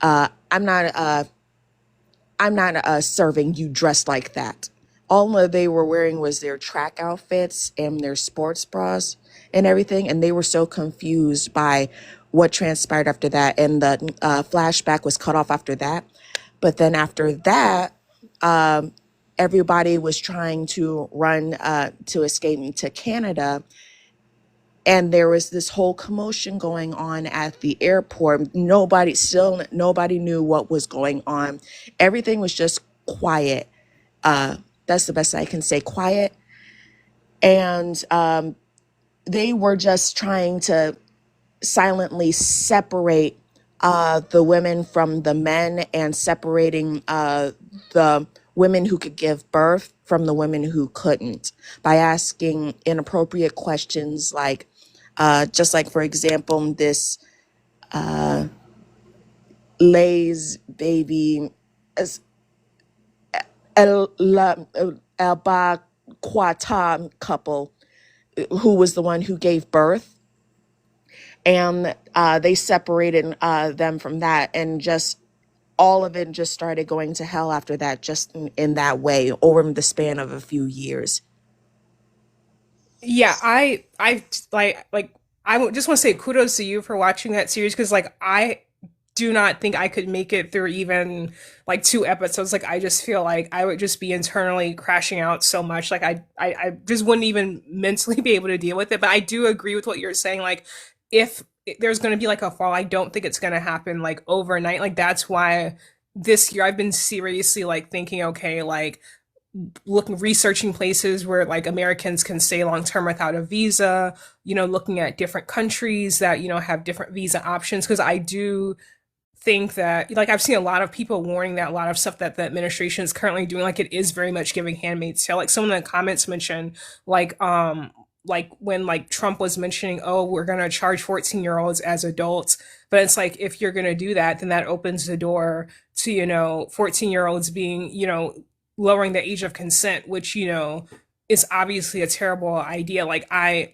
I'm not serving you dressed like that. All they were wearing was their track outfits and their sports bras and everything. And they were so confused by what transpired after that. And the flashback was cut off after that. But then after that, everybody was trying to run to escape to Canada. And there was this whole commotion going on at the airport. Nobody knew what was going on. Everything was just quiet. That's the best I can say, quiet. And they were just trying to silently separate the women from the men, and separating the women who could give birth from the women who couldn't, by asking inappropriate questions like, just like, for example, this Lay's baby, Alba Quata couple, who was the one who gave birth. And they separated them from that, and just all of it just started going to hell after that, just in that way, over the span of a few years. Yeah, I like just want to say kudos to you for watching that series, because like I do not think I could make it through even like 2 episodes. Like I just feel like I would just be internally crashing out so much. Like I just wouldn't even mentally be able to deal with it. But I do agree with what you're saying. Like if there's going to be like a fall, I don't think it's going to happen like overnight. Like that's why this year I've been seriously like thinking, okay, like researching places where like Americans can stay long term without a visa, looking at different countries that, have different visa options. Cause I do think that, like, I've seen a lot of people warning that a lot of stuff that the administration is currently doing, like, it is very much giving Handmaid's Tale. Like, some of the comments mentioned, like when like Trump was mentioning, oh, we're gonna charge 14-year-olds as adults, but it's like if you're gonna do that, then that opens the door to 14-year-olds being lowering the age of consent, which is obviously a terrible idea. Like I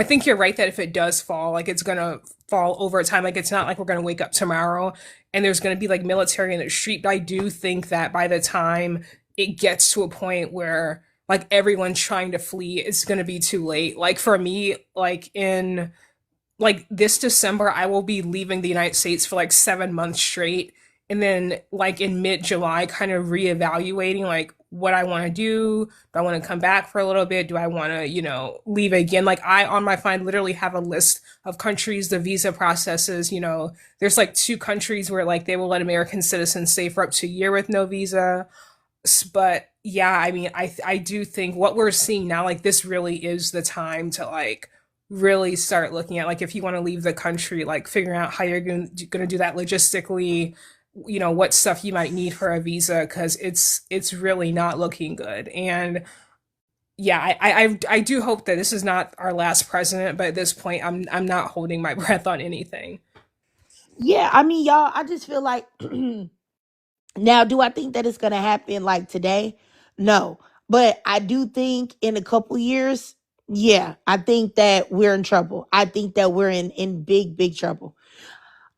think you're right that if it does fall, like it's gonna fall over time. Like it's not like we're gonna wake up tomorrow and there's gonna be like military in the street. But I do think that by the time it gets to a point where like everyone's trying to flee, it's gonna be too late. Like for me, like in like this December, I will be leaving the United States for like 7 months straight. And then like in mid-July, kind of reevaluating like what I want to do. Do I want to come back for a little bit? Do I want to, leave again? Like I on my phone literally have a list of countries, the visa processes, there's like 2 countries where like they will let American citizens stay for up to a year with no visa. But yeah, I mean, I do think what we're seeing now, like this really is the time to like really start looking at like if you want to leave the country, like figuring out how you're going to do that logistically, what stuff you might need for a visa, because it's really not looking good. And yeah, I do hope that this is not our last president, but at this point I'm not holding my breath on anything. Yeah, I mean, y'all, I just feel like now, do I think that it's gonna happen like today? No. But I do think in a couple years, yeah, I think that we're in trouble. I think that we're in big, big trouble.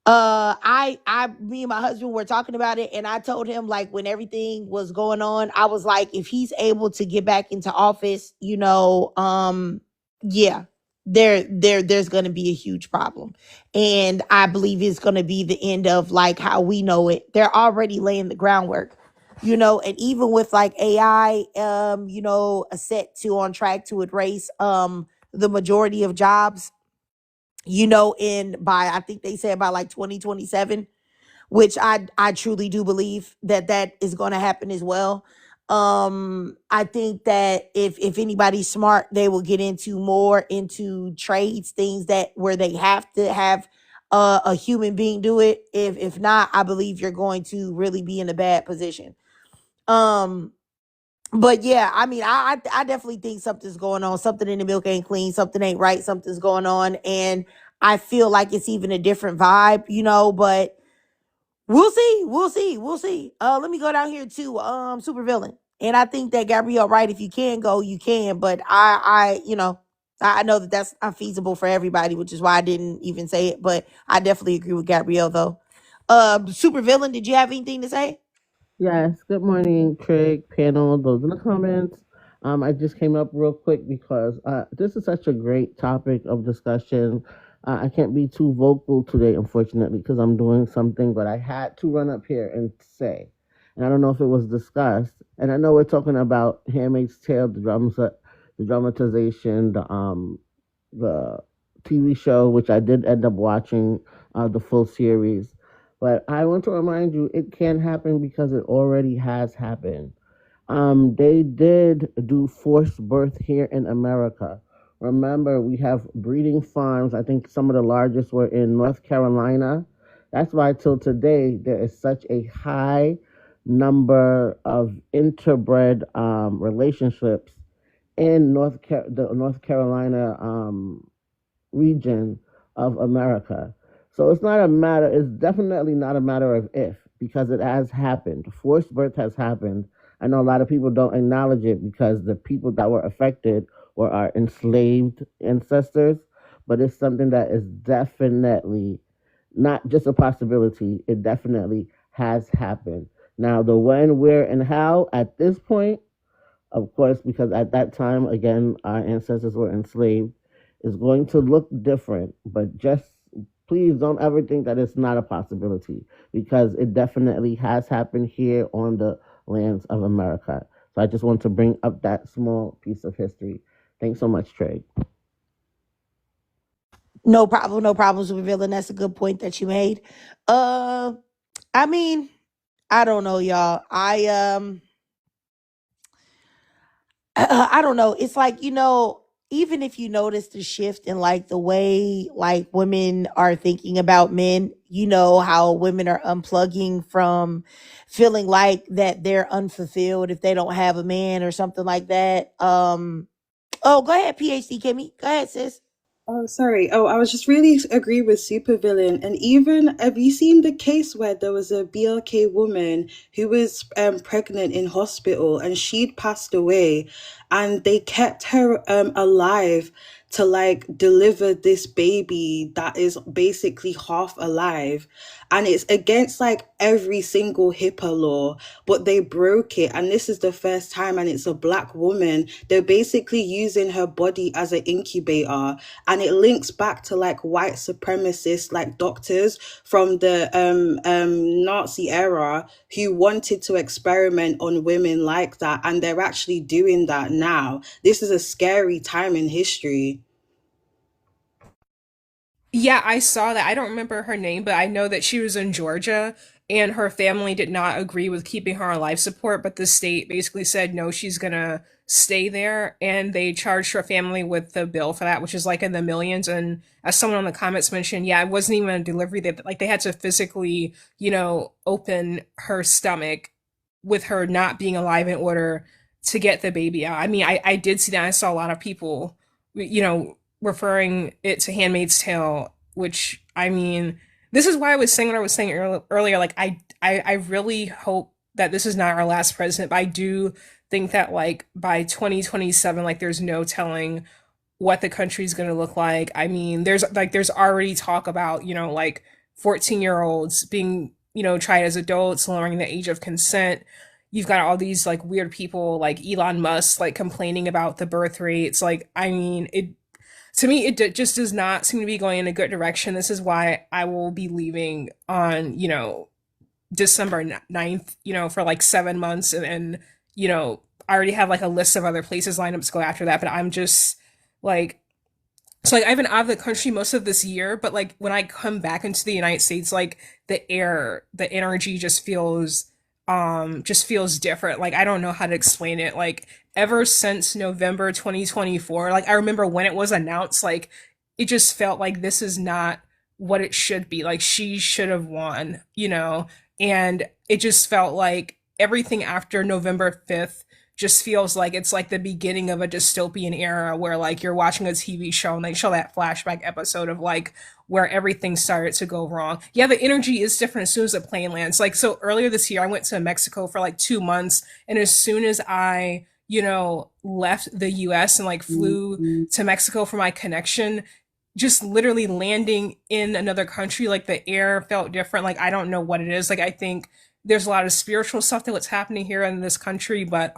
Me and my husband were talking about it, and I told him like when everything was going on, I was like, if he's able to get back into office, yeah, there's gonna be a huge problem, and I believe it's gonna be the end of like how we know it. They're already laying the groundwork. And even with like AI, a set to on track to erase the majority of jobs, in by I think they said by like 2027, which I truly do believe that that is going to happen as well. I think that if anybody's smart, they will get into more into trades, things that where they have to have a human being do it. If not, I believe you're going to really be in a bad position. Um, but yeah, I mean, I definitely think something's going on. Something in the milk ain't clean. Something ain't right. Something's going on, and I feel like it's even a different vibe, But we'll see. We'll see. We'll see. Let me go down here to supervillain, and I think that Gabrielle, right? If you can go, you can. But I know that that's not feasible for everybody, which is why I didn't even say it. But I definitely agree with Gabrielle, though. Supervillain, did you have anything to say? Yes, good morning, Craig, panel, those in the comments. I just came up real quick because this is such a great topic of discussion. I can't be too vocal today, unfortunately, because I'm doing something, but I had to run up here and say, and I don't know if it was discussed, and I know we're talking about Handmaid's Tale, the dramatization, the TV show, which I did end up watching the full series. But I want to remind you, it can happen because it already has happened. They did do forced birth here in America. Remember, we have breeding farms. I think some of the largest were in North Carolina. That's why till today there is such a high number of interbred relationships in the North Carolina region of America. So it's definitely not a matter of if, because it has happened. Forced birth has happened. I know a lot of people don't acknowledge it because the people that were affected were our enslaved ancestors, but it's something that is definitely not just a possibility, it definitely has happened. Now, the when, where, and how at this point, of course, because at that time, again, our ancestors were enslaved, is going to look different. But just please don't ever think that it's not a possibility because it definitely has happened here on the lands of America. So I just want to bring up that small piece of history. Thanks so much, Trey. No problem. No problem, supervillain. That's a good point that you made. Uh, I mean, I don't know, y'all. I don't know. It's like, even if you notice the shift in like the way like women are thinking about men, how women are unplugging from feeling like that they're unfulfilled if they don't have a man or something like that. Oh, go ahead, PhD Kimmy. Go ahead, sis. Oh, sorry. Oh, I was just really agree with supervillain. And even have you seen the case where there was a BLK woman who was pregnant in hospital and she'd passed away, and they kept her alive to like deliver this baby that is basically half alive, and it's against like every single HIPAA law, but they broke it, and this is the first time, and it's a black woman. They're basically using her body as an incubator, and it links back to like white supremacists like doctors from the Nazi era who wanted to experiment on women like that, and they're actually doing that now. This is a scary time in history. Yeah, I saw that. I don't remember her name, but I know that she was in Georgia and her family did not agree with keeping her on life support, but the state basically said no, she's gonna stay there. And they charged her family with the bill for that, which is like in the millions. And as someone on the comments mentioned, yeah, it wasn't even a delivery. They had to physically, open her stomach with her not being alive in order to get the baby out. I mean, I did see that. I saw a lot of people, referring it to Handmaid's Tale, which I mean, this is why I was saying what I was saying earlier. Like, I really hope that this is not our last president, but I do think that like by 2027, like there's no telling what the country's going to look like. I mean, there's already talk about, like 14-year-olds being, tried as adults, lowering the age of consent. You've got all these like weird people like Elon Musk like complaining about the birth rates. Like, I mean, it to me just does not seem to be going in a good direction. This is why I will be leaving on, December 9th, for like 7 months, and I already have like a list of other places lined up to go after that. But I'm just like, so like I've been out of the country most of this year, but like when I come back into the United States, like the energy just feels different. Like I don't know how to explain it. Like ever since November 2024, like I remember when it was announced, like it just felt like this is not what it should be. Like she should have won. And it just felt like everything after November 5th just feels like it's like the beginning of a dystopian era where like you're watching a TV show and they show that flashback episode of like where everything started to go wrong. Yeah, the energy is different as soon as the plane lands. Like so earlier this year I went to Mexico for like 2 months, and as soon as I left the US and like flew to Mexico for my connection, just literally landing in another country, like the air felt different. Like I don't know what it is. Like I think there's a lot of spiritual stuff that what's happening here in this country, but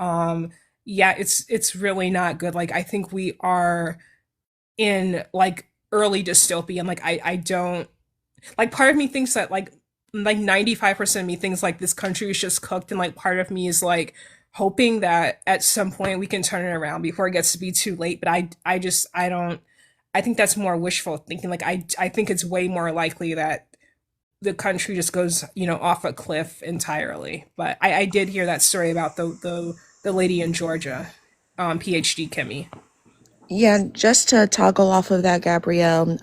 yeah, it's really not good. Like I think we are in like early dystopia, and like I don't, like, part of me thinks that like 95% of me thinks like this country is just cooked, and like part of me is like hoping that at some point we can turn it around before it gets to be too late. But I don't, I think that's more wishful thinking. Like I think it's way more likely that the country just goes, off a cliff entirely. But I did hear that story about the lady in Georgia, PhD Kimmy. Yeah, just to toggle off of that, Gabrielle,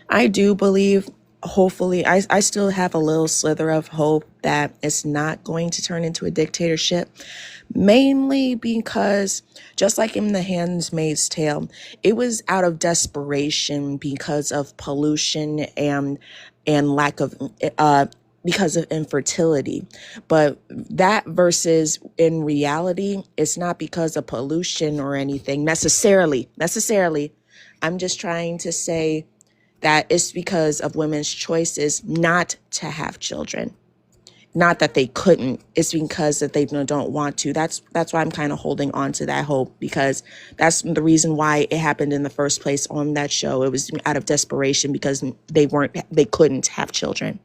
I do believe, hopefully, I still have a little slither of hope that it's not going to turn into a dictatorship, mainly because, just like in The Handmaid's Tale, it was out of desperation because of pollution and lack of because of infertility. But that versus in reality, it's not because of pollution or anything necessarily. I'm just trying to say that it's because of women's choices not to have children. Not that they couldn't, it's because that they don't want to. That's why I'm kind of holding on to that hope, because that's the reason why it happened in the first place on that show. It was out of desperation because they couldn't have children.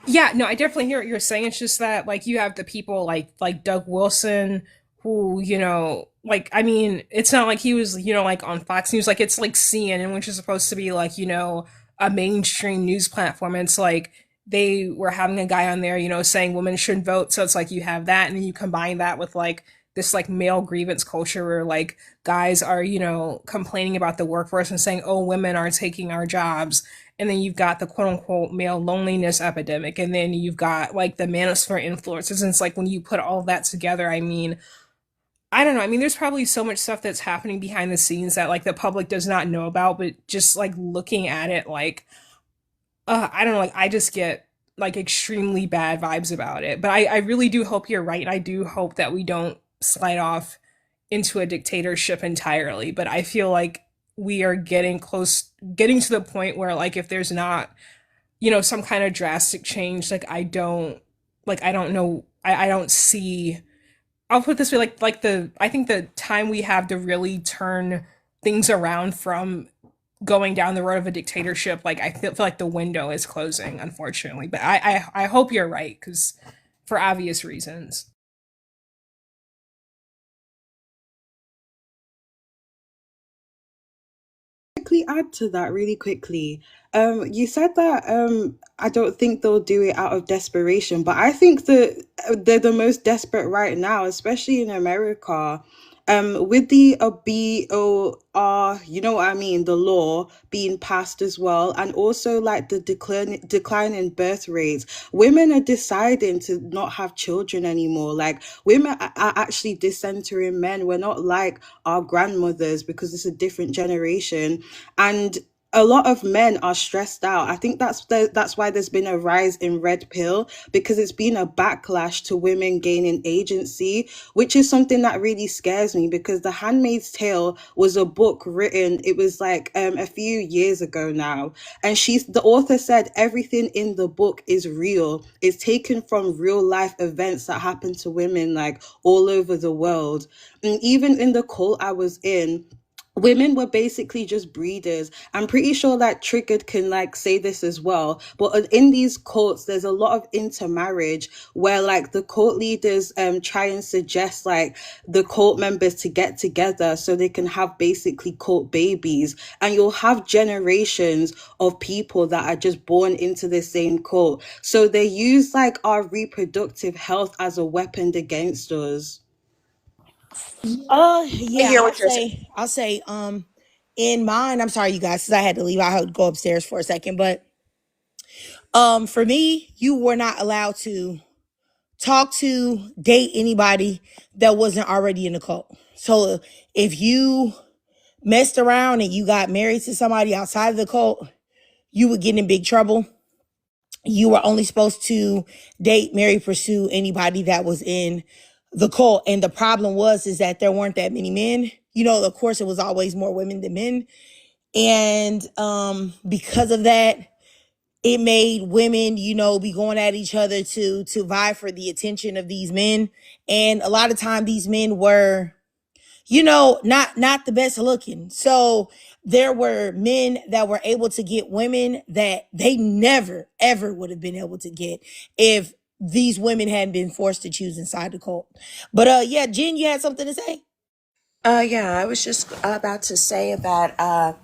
Yeah, no, I definitely hear what you're saying. It's just that like you have the people like Doug Wilson who, like I mean, it's not like he was, like on Fox News. Like it's like CNN, which is supposed to be like, a mainstream news platform. And it's like they were having a guy on there, saying women shouldn't vote. So it's like you have that, and then you combine that with like this like male grievance culture where like guys are, complaining about the workforce and saying, oh, women are taking our jobs. And then you've got the quote unquote male loneliness epidemic, and then you've got like the manosphere influences. And it's like when you put all that together, I mean, I don't know. I mean, there's probably so much stuff that's happening behind the scenes that like the public does not know about, but just like looking at it, like, I don't know, like I just get like extremely bad vibes about it. But I really do hope you're right. I do hope that we don't slide off into a dictatorship entirely. But I feel like we are getting to the point where like if there's not, some kind of drastic change, like I don't know, I don't see. I'll put it this way, I think the time we have to really turn things around from going down the road of a dictatorship, like I feel like the window is closing, unfortunately. But I hope you're right, because for obvious reasons. Quickly add to that really quickly. You said that I don't think they'll do it out of desperation, but I think that they're the most desperate right now, especially in America. With the BOR, you know what I mean, the law being passed as well, and also like the decline in birth rates, women are deciding to not have children anymore. Like women are actually discentering men. We're not like our grandmothers, because it's a different generation, and a lot of men are stressed out. I think that's why there's been a rise in red pill, because it's been a backlash to women gaining agency, which is something that really scares me, because The Handmaid's Tale was a book written, it was like a few years ago now, and the author said everything in the book is real. It's taken from real life events that happen to women like all over the world. And even in the cult I was in, women were basically just breeders. I'm pretty sure that Triggered can like say this as well. But in these cults, there's a lot of intermarriage where like the cult leaders try and suggest like the cult members to get together so they can have basically cult babies. And you'll have generations of people that are just born into the same cult. So they use like our reproductive health as a weapon against us. I Yeah, hear what you're saying. I'll say, in mine, I'm sorry, you guys, because I had to leave. I had to go upstairs for a second, but for me, you were not allowed to talk to, date anybody that wasn't already in the cult. So if you messed around and you got married to somebody outside of the cult, you would get in big trouble. You were only supposed to date, marry, pursue anybody that was in the cult. And the problem is that there weren't that many men. You know, of course, it was always more women than men. And because of that, it made women, you know, be going at each other to vie for the attention of these men. And a lot of time these men were, you know, not the best looking. So there were men that were able to get women that they never ever would have been able to get if these women hadn't been forced to choose inside the cult. But yeah, Jen, you had something to say? Yeah, I was just about to say that,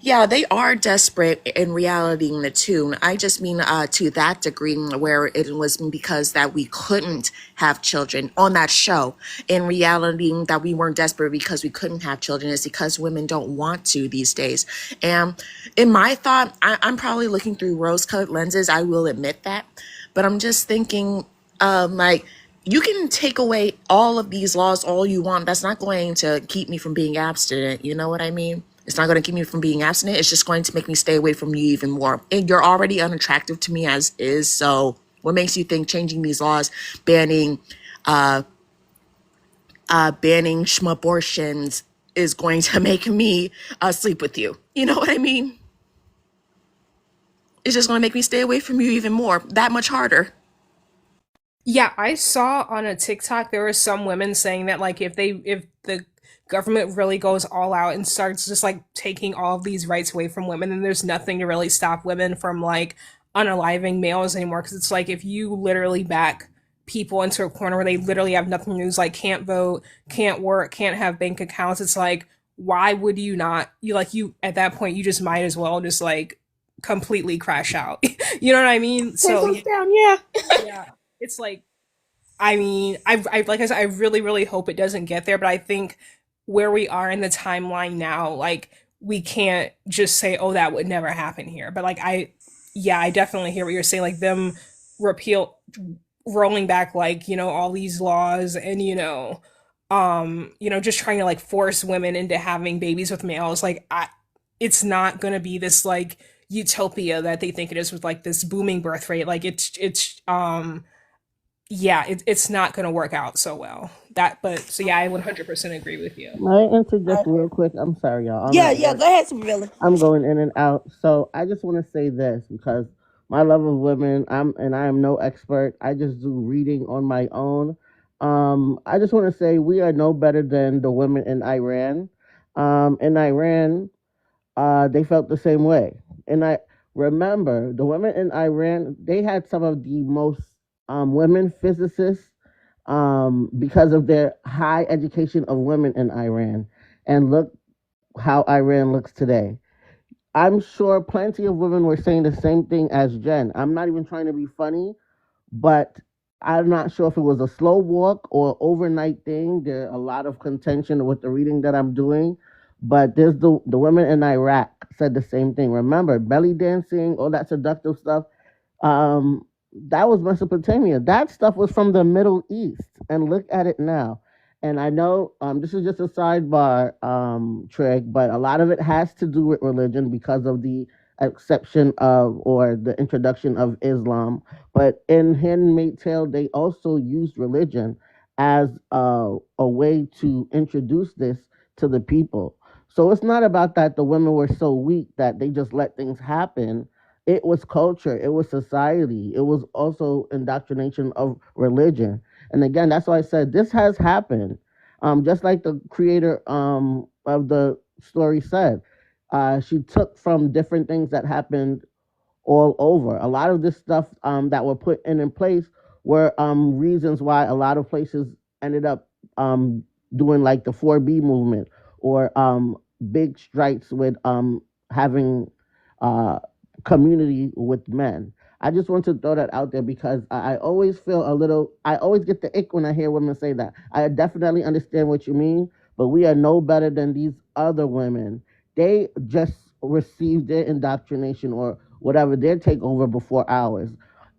yeah, they are desperate in reality in the two. I just mean to that degree where it was because that we couldn't have children on that show. In reality, that we weren't desperate because we couldn't have children is because women don't want to these days. And in my thought, I'm probably looking through rose-colored lenses. I will admit that, but I'm just thinking, like, you can take away all of these laws all you want. That's not going to keep me from being abstinent. You know what I mean? It's not going to keep me from being abstinent. It's just going to make me stay away from you even more. And you're already unattractive to me as is. So what makes you think changing these laws, banning abortions is going to make me sleep with you? You know what I mean? It's just going to make me stay away from you even more, that much harder. Yeah, I saw on a TikTok there were some women saying that like if the government really goes all out and starts just like taking all of these rights away from women, then there's nothing to really stop women from like unaliving males anymore. Because it's like if you literally back people into a corner where they literally have nothing to lose, like can't vote, can't work, can't have bank accounts, it's like why would you not? You at that point you just might as well just like completely crash out. You know what I mean? So Pencils down, yeah. yeah, it's like I mean, I like I said, I really, really hope it doesn't get there, but I think where we are in the timeline now, like we can't just say, "Oh, that would never happen here." But like, yeah, I definitely hear what you're saying. Like them repeal, rolling back, like all these laws, and just trying to like force women into having babies with males. Like, it's not gonna be this like utopia that they think it is with like this booming birth rate. Like yeah, it's not going to work out so well. But so yeah, I 100% agree with you. May I interject real quick? I'm sorry, y'all. I'm Yeah, at yeah, work. go ahead, Supervillain. I'm going in and out. So I just want to say this because my love of women, I am no expert. I just do reading on my own. I just want to say we are no better than the women in Iran. In Iran, they felt the same way. And I remember the women in Iran, they had some of the most women physicists because of their high education of women in Iran. And look how Iran looks today. I'm sure plenty of women were saying the same thing as Jen. I'm not even trying to be funny, but I'm not sure if it was a slow walk or overnight thing. There's a lot of contention with the reading that I'm doing, but there's the women in Iraq said the same thing. Remember, belly dancing, all that seductive stuff. Um, that was Mesopotamia. That stuff was from the Middle East, and look at it now. And I know this is just a sidebar, Trig, but a lot of it has to do with religion because of the exception of or the introduction of Islam. But in Handmaid's Tale, they also used religion as a way to introduce this to the people. So it's not about that the women were so weak that they just let things happen. It was culture, it was society, it was also indoctrination of religion. And again, that's why I said this has happened. Just like the creator of the story said. She took from different things that happened all over. A lot of this stuff that were put in place were reasons why a lot of places ended up doing like the 4B movement or big strikes with having uh, community with men. I just want to throw that out there because I always feel a little, I always get the ick when I hear women say that. I definitely understand what you mean, but we are no better than these other women. They just received their indoctrination or whatever their takeover before ours.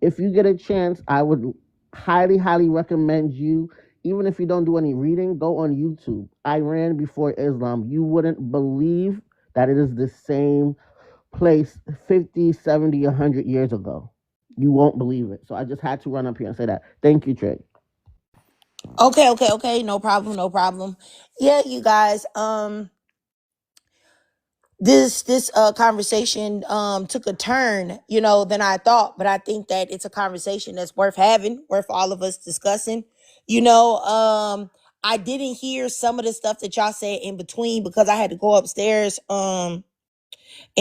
If you get a chance, I would highly, highly recommend you, even if you don't do any reading, go on YouTube. Iran before Islam. You wouldn't believe that it is the same place 50, 70, 100 years ago. You won't believe it. So I just had to run up here and say that. Thank you, Trey. Okay. No problem, no problem. Yeah, you guys. This conversation took a turn, than I thought, but I think that it's a conversation that's worth having, worth all of us discussing. I didn't hear some of the stuff that y'all said in between because I had to go upstairs and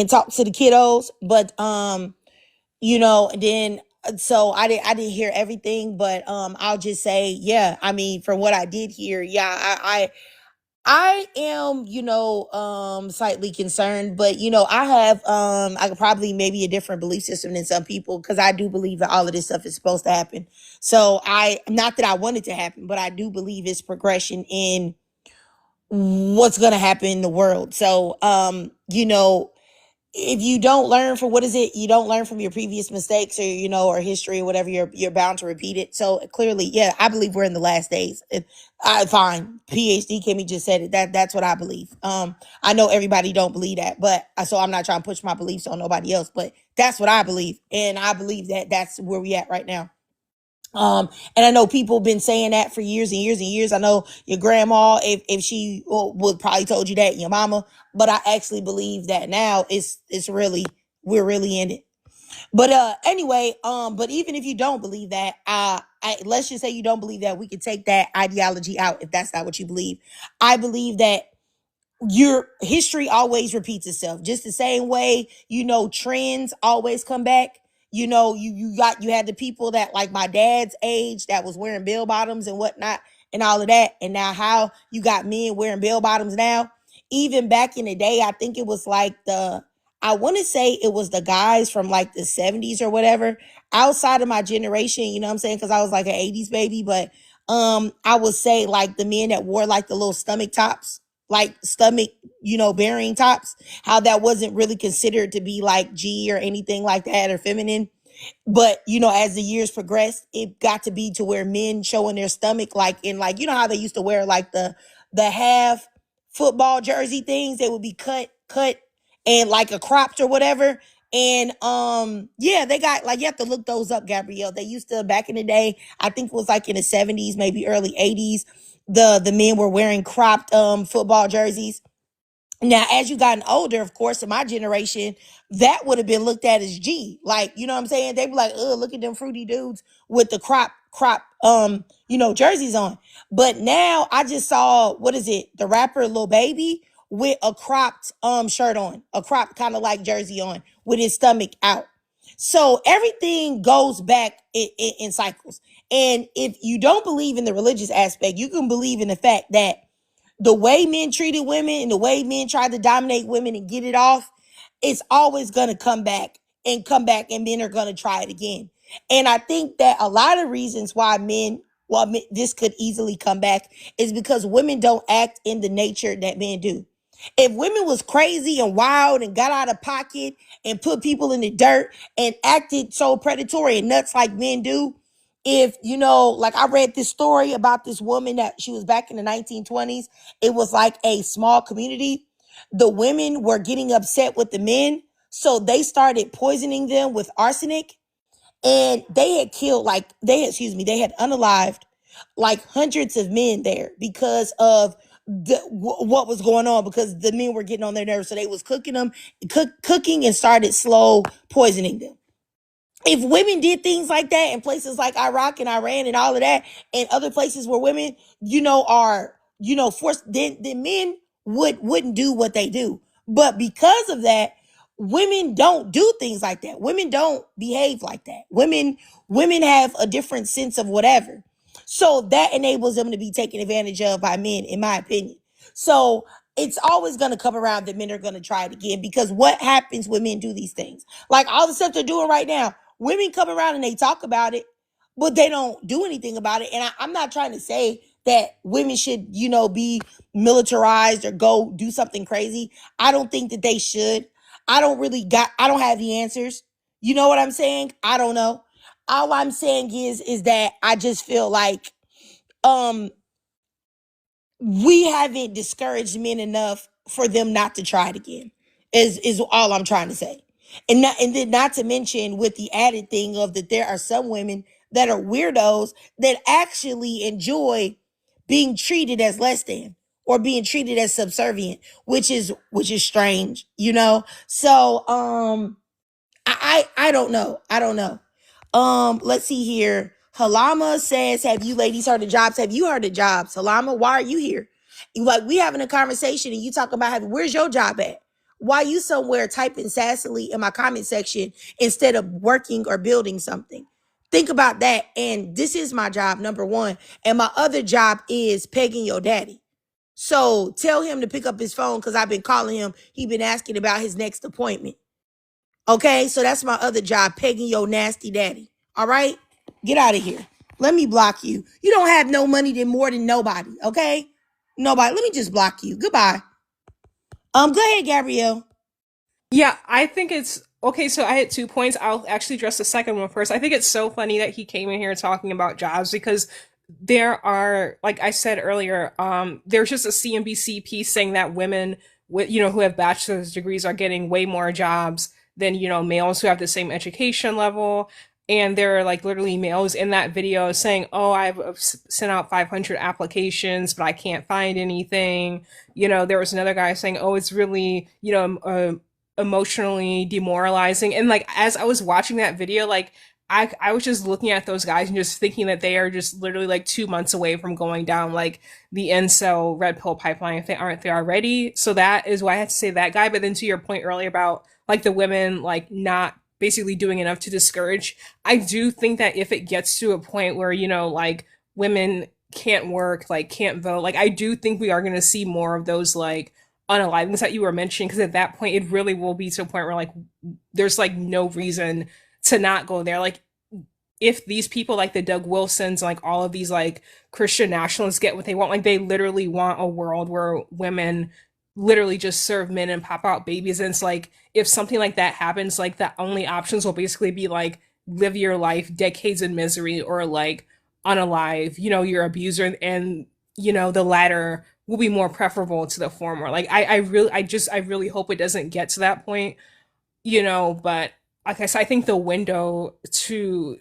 talk to the kiddos, but and then so I didn't hear everything, but I'll just say, yeah, I mean, from what I did hear, yeah, I am, slightly concerned, but I have I could probably maybe a different belief system than some people because I do believe that all of this stuff is supposed to happen. So I not that I want it to happen, but I do believe it's progression in what's gonna happen in the world. So if you don't learn from what is it, you don't learn from your previous mistakes or or history or whatever, you're bound to repeat it. So clearly, yeah, I believe we're in the last days. I fine. PhD Kimmy just said it. That's what I believe. I know everybody don't believe that, but so I'm not trying to push my beliefs on nobody else, but that's what I believe. And I believe that that's where we at right now. And I know people been saying that for years and years and years. I know your grandma, if she would probably told you that, your mama, but I actually believe that now it's really, we're really in it. But anyway, but even if you don't believe that, let's just say you don't believe that, we could take that ideology out if that's not what you believe. I believe that your history always repeats itself just the same way, trends always come back. You had the people that like my dad's age that was wearing bell bottoms and whatnot and all of that, and now how you got men wearing bell bottoms now. Even back in the day, I think it was like I want to say it was the guys from like the 70s or whatever, outside of my generation, you know what I'm saying, because I was like an 80s baby. But I would say like the men that wore like the little stomach tops, like stomach, bearing tops, how that wasn't really considered to be like G or anything like that or feminine. But as the years progressed, it got to be to where men showing their stomach, like in like, how they used to wear like the half football jersey things, they would be cut and like a cropped or whatever. And yeah, they got like, you have to look those up, Gabrielle. They used to, back in the day, I think it was like in the 70s, maybe early 80s, the men were wearing cropped football jerseys. Now, as you gotten older, of course, in my generation, that would have been looked at as G. Like, you know what I'm saying? They'd be like, oh, look at them fruity dudes with the crop, jerseys on. But now I just saw, what is it? The rapper Lil Baby with a cropped shirt on, a cropped kind of like jersey on with his stomach out. So everything goes back in cycles. And if you don't believe in the religious aspect, you can believe in the fact that the way men treated women and the way men tried to dominate women and get it off, it's always going to come back and men are going to try it again. And I think that a lot of reasons why this could easily come back is because women don't act in the nature that men do. If women was crazy and wild and got out of pocket and put people in the dirt and acted so predatory and nuts like men do, if like I read this story about this woman that she was back in the 1920s, it was like a small community. The women were getting upset with the men, so they started poisoning them with arsenic, and they had killed they had unalived like hundreds of men there because of what was going on, because the men were getting on their nerves, so they was cooking and started slow poisoning them. If women did things like that in places like Iraq and Iran and all of that, and other places where women, are, forced, then men wouldn't do what they do. But because of that, women don't do things like that. Women don't behave like that. Women have a different sense of whatever. So that enables them to be taken advantage of by men, in my opinion. So it's always going to come around that men are going to try it again, because what happens when men do these things? Like all the stuff they're doing right now, women come around and they talk about it, but they don't do anything about it. And I'm not trying to say that women should, be militarized or go do something crazy. I don't think that they should. I don't have the answers. You know what I'm saying? I don't know. All I'm saying is that I just feel like um we haven't discouraged men enough for them not to try it again. Is all I'm trying to say. And then not to mention with the added thing of that there are some women that are weirdos that actually enjoy being treated as less than or being treated as subservient, which is strange, So I don't know. I don't know. Let's see here. Halama says, have you ladies heard of jobs? Have you heard of jobs? Halama, why are you here? Like, we having a conversation and you talking about where's your job at? Why you somewhere typing sassily in my comment section instead of working or building something? Think about that. And this is my job, number one. And my other job is pegging your daddy. So tell him to pick up his phone because I've been calling him. He been asking about his next appointment. Okay, so that's my other job, pegging your nasty daddy. All right, get out of here. Let me block you. You don't have no money more than nobody. Okay, nobody. Let me just block you. Goodbye. Go ahead, Gabrielle. Yeah, I think it's okay. So I had 2 points. I'll actually address the second one first. I think it's so funny that he came in here talking about jobs because there are, like I said earlier, there's just a CNBC piece saying that women with, who have bachelor's degrees are getting way more jobs than, males who have the same education level. And there are like literally males in that video saying, oh, I've sent out 500 applications, but I can't find anything. There was another guy saying, oh, it's really, emotionally demoralizing. And like, as I was watching that video, like, I was just looking at those guys and just thinking that they are just literally like 2 months away from going down like the incel red pill pipeline if they aren't there already. So that is why I had to say that guy. But then to your point earlier about like the women like not basically doing enough to discourage, I do think that if it gets to a point where, like women can't work, like can't vote, like I do think we are going to see more of those like unalivings that you were mentioning, because at that point it really will be to a point where like there's like no reason to not go there. Like if these people like the Doug Wilsons, like all of these like Christian nationalists get what they want, like they literally want a world where women literally just serve men and pop out babies. And it's like, if something like that happens, like the only options will basically be like live your life decades in misery or like unalive, your abuser. And, the latter will be more preferable to the former. Like I really hope it doesn't get to that point, but like I said, I think the window to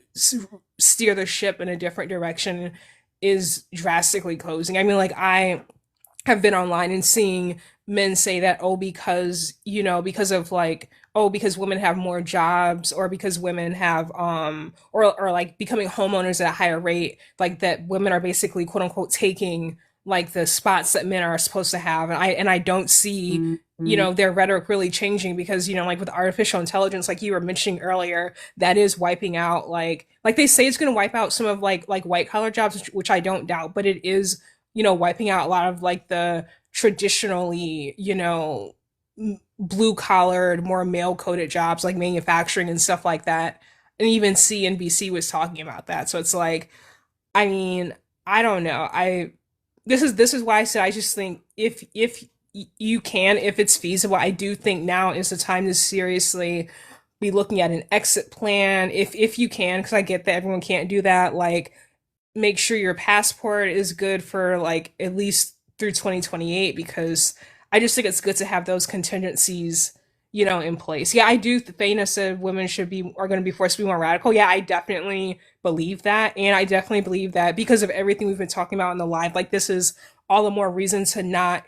steer the ship in a different direction is drastically closing. I mean, like I have been online and seeing men say that, oh, because, because of like, oh, because women have more jobs or because women have, or like becoming homeowners at a higher rate, like that women are basically quote unquote taking like the spots that men are supposed to have. And I don't see, their rhetoric really changing because, like with artificial intelligence, like you were mentioning earlier, that is wiping out like they say it's going to wipe out some of like white collar jobs, which I don't doubt, but it is, wiping out a lot of like the traditionally, blue collared, more male coded jobs like manufacturing and stuff like that. And even CNBC was talking about that. So it's like, I mean, I don't know. This is why I said I just think if you can, if it's feasible, I do think now is the time to seriously be looking at an exit plan if you can, because I get that everyone can't do that. Like make sure your passport is good for like at least through 2028, because I just think it's good to have those contingencies, in place. Yeah, I do. Thana said women are going to be forced to be more radical. Yeah, I definitely believe that. And I definitely believe that because of everything we've been talking about in the live, like this is all the more reason to not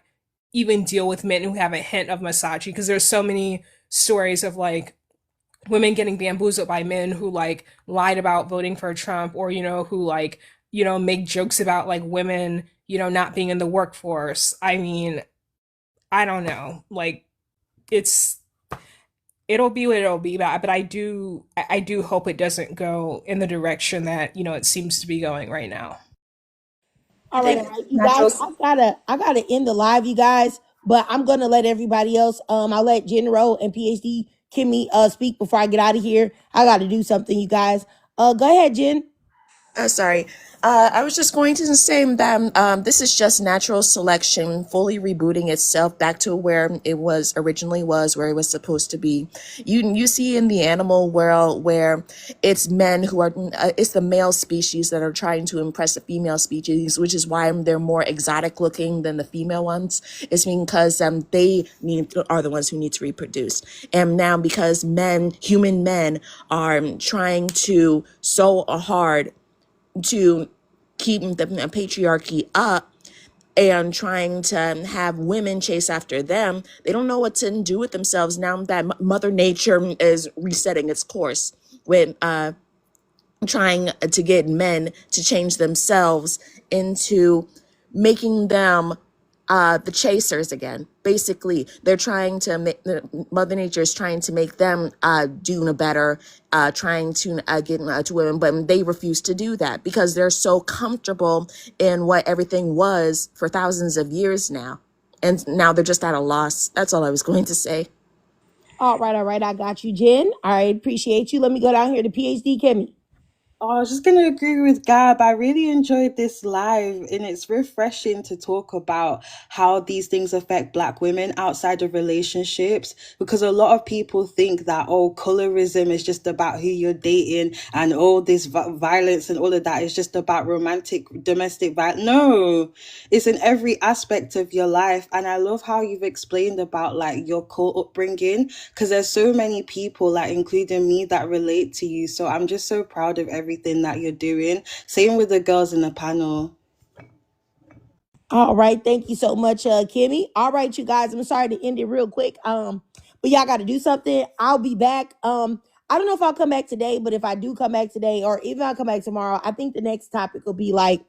even deal with men who have a hint of misogyny, because there's so many stories of like women getting bamboozled by men who like lied about voting for Trump, or who like make jokes about like women not being in the workforce. I mean, I don't know. Like it'll be what it'll be, but I do hope it doesn't go in the direction that, it seems to be going right now. All right, you guys. I gotta end the live, you guys. But I'm gonna let everybody else. I'll let General and PhD Kimmy speak before I get out of here. I gotta do something, you guys. Go ahead, Jen. Sorry. I was just going to say that this is just natural selection fully rebooting itself back to where it was originally where it was supposed to be. You see in the animal world where it's men who are it's the male species that are trying to impress the female species, which is why they're more exotic looking than the female ones. It's because are the ones who need to reproduce, and now because human men are trying to so hard to keep the patriarchy up and trying to have women chase after them, they don't know what to do with themselves now that Mother Nature is resetting its course with trying to get men to change themselves into making them the chasers again. Basically, they're trying to make Mother Nature is trying to make them do better, trying to get to women, but they refuse to do that because they're so comfortable in what everything was for thousands of years now, and now they're just at a loss. That's all I was going to say. All right. I got you, Jen. All right, appreciate you. Let me go down here to PhD Kimmy. Oh, I was just going to agree with Gab. I really enjoyed this live, and it's refreshing to talk about how these things affect Black women outside of relationships, because a lot of people think that, colorism is just about who you're dating, and all this violence and all of that is just about domestic violence. No, it's in every aspect of your life. And I love how you've explained about like your cult upbringing, because there's so many people, like including me, that relate to you. So I'm just so proud of everything that you're doing. Same with the girls in the panel. All right, thank you so much, Kimmy. All right, you guys. I'm sorry to end it real quick. But y'all got to do something. I'll be back. I don't know if I'll come back today, but if I do come back today, or even I'll come back tomorrow, I think the next topic will be like,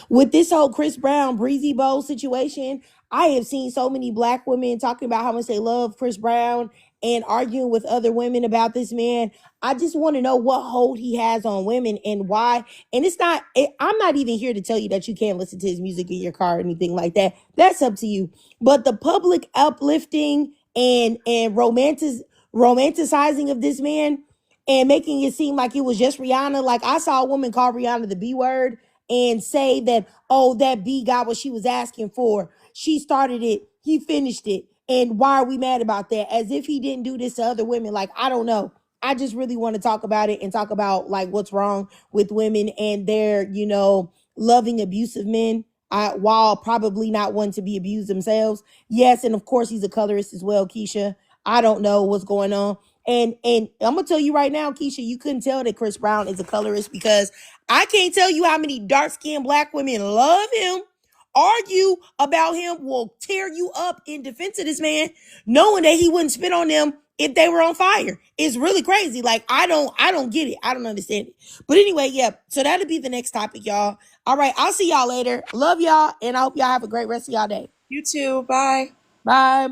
with this whole Chris Brown Breezy Bowl situation, I have seen so many Black women talking about how much they love Chris Brown and arguing with other women about this man. I just want to know what hold he has on women and why. And I'm not even here to tell you that you can't listen to his music in your car or anything like that. That's up to you. But the public uplifting and romanticizing of this man and making it seem like it was just Rihanna. Like, I saw a woman call Rihanna the B word and say that, that B got what she was asking for. She started it, he finished it. And why are we mad about that? As if he didn't do this to other women. Like, I don't know. I just really want to talk about it and talk about like what's wrong with women and their, loving abusive men, while probably not wanting to be abused themselves. Yes, and of course he's a colorist as well, Keisha. I don't know what's going on. And I'm gonna tell you right now, Keisha, you couldn't tell that Chris Brown is a colorist because I can't tell you how many dark-skinned Black women love him, argue about him, will tear you up in defense of this man, knowing that he wouldn't spit on them if they were on fire. It's really crazy. Like, I don't get it. I don't understand it. But anyway, yeah. So that'll be the next topic, y'all. All right, I'll see y'all later. Love y'all, and I hope y'all have a great rest of y'all day. You too. Bye. Bye.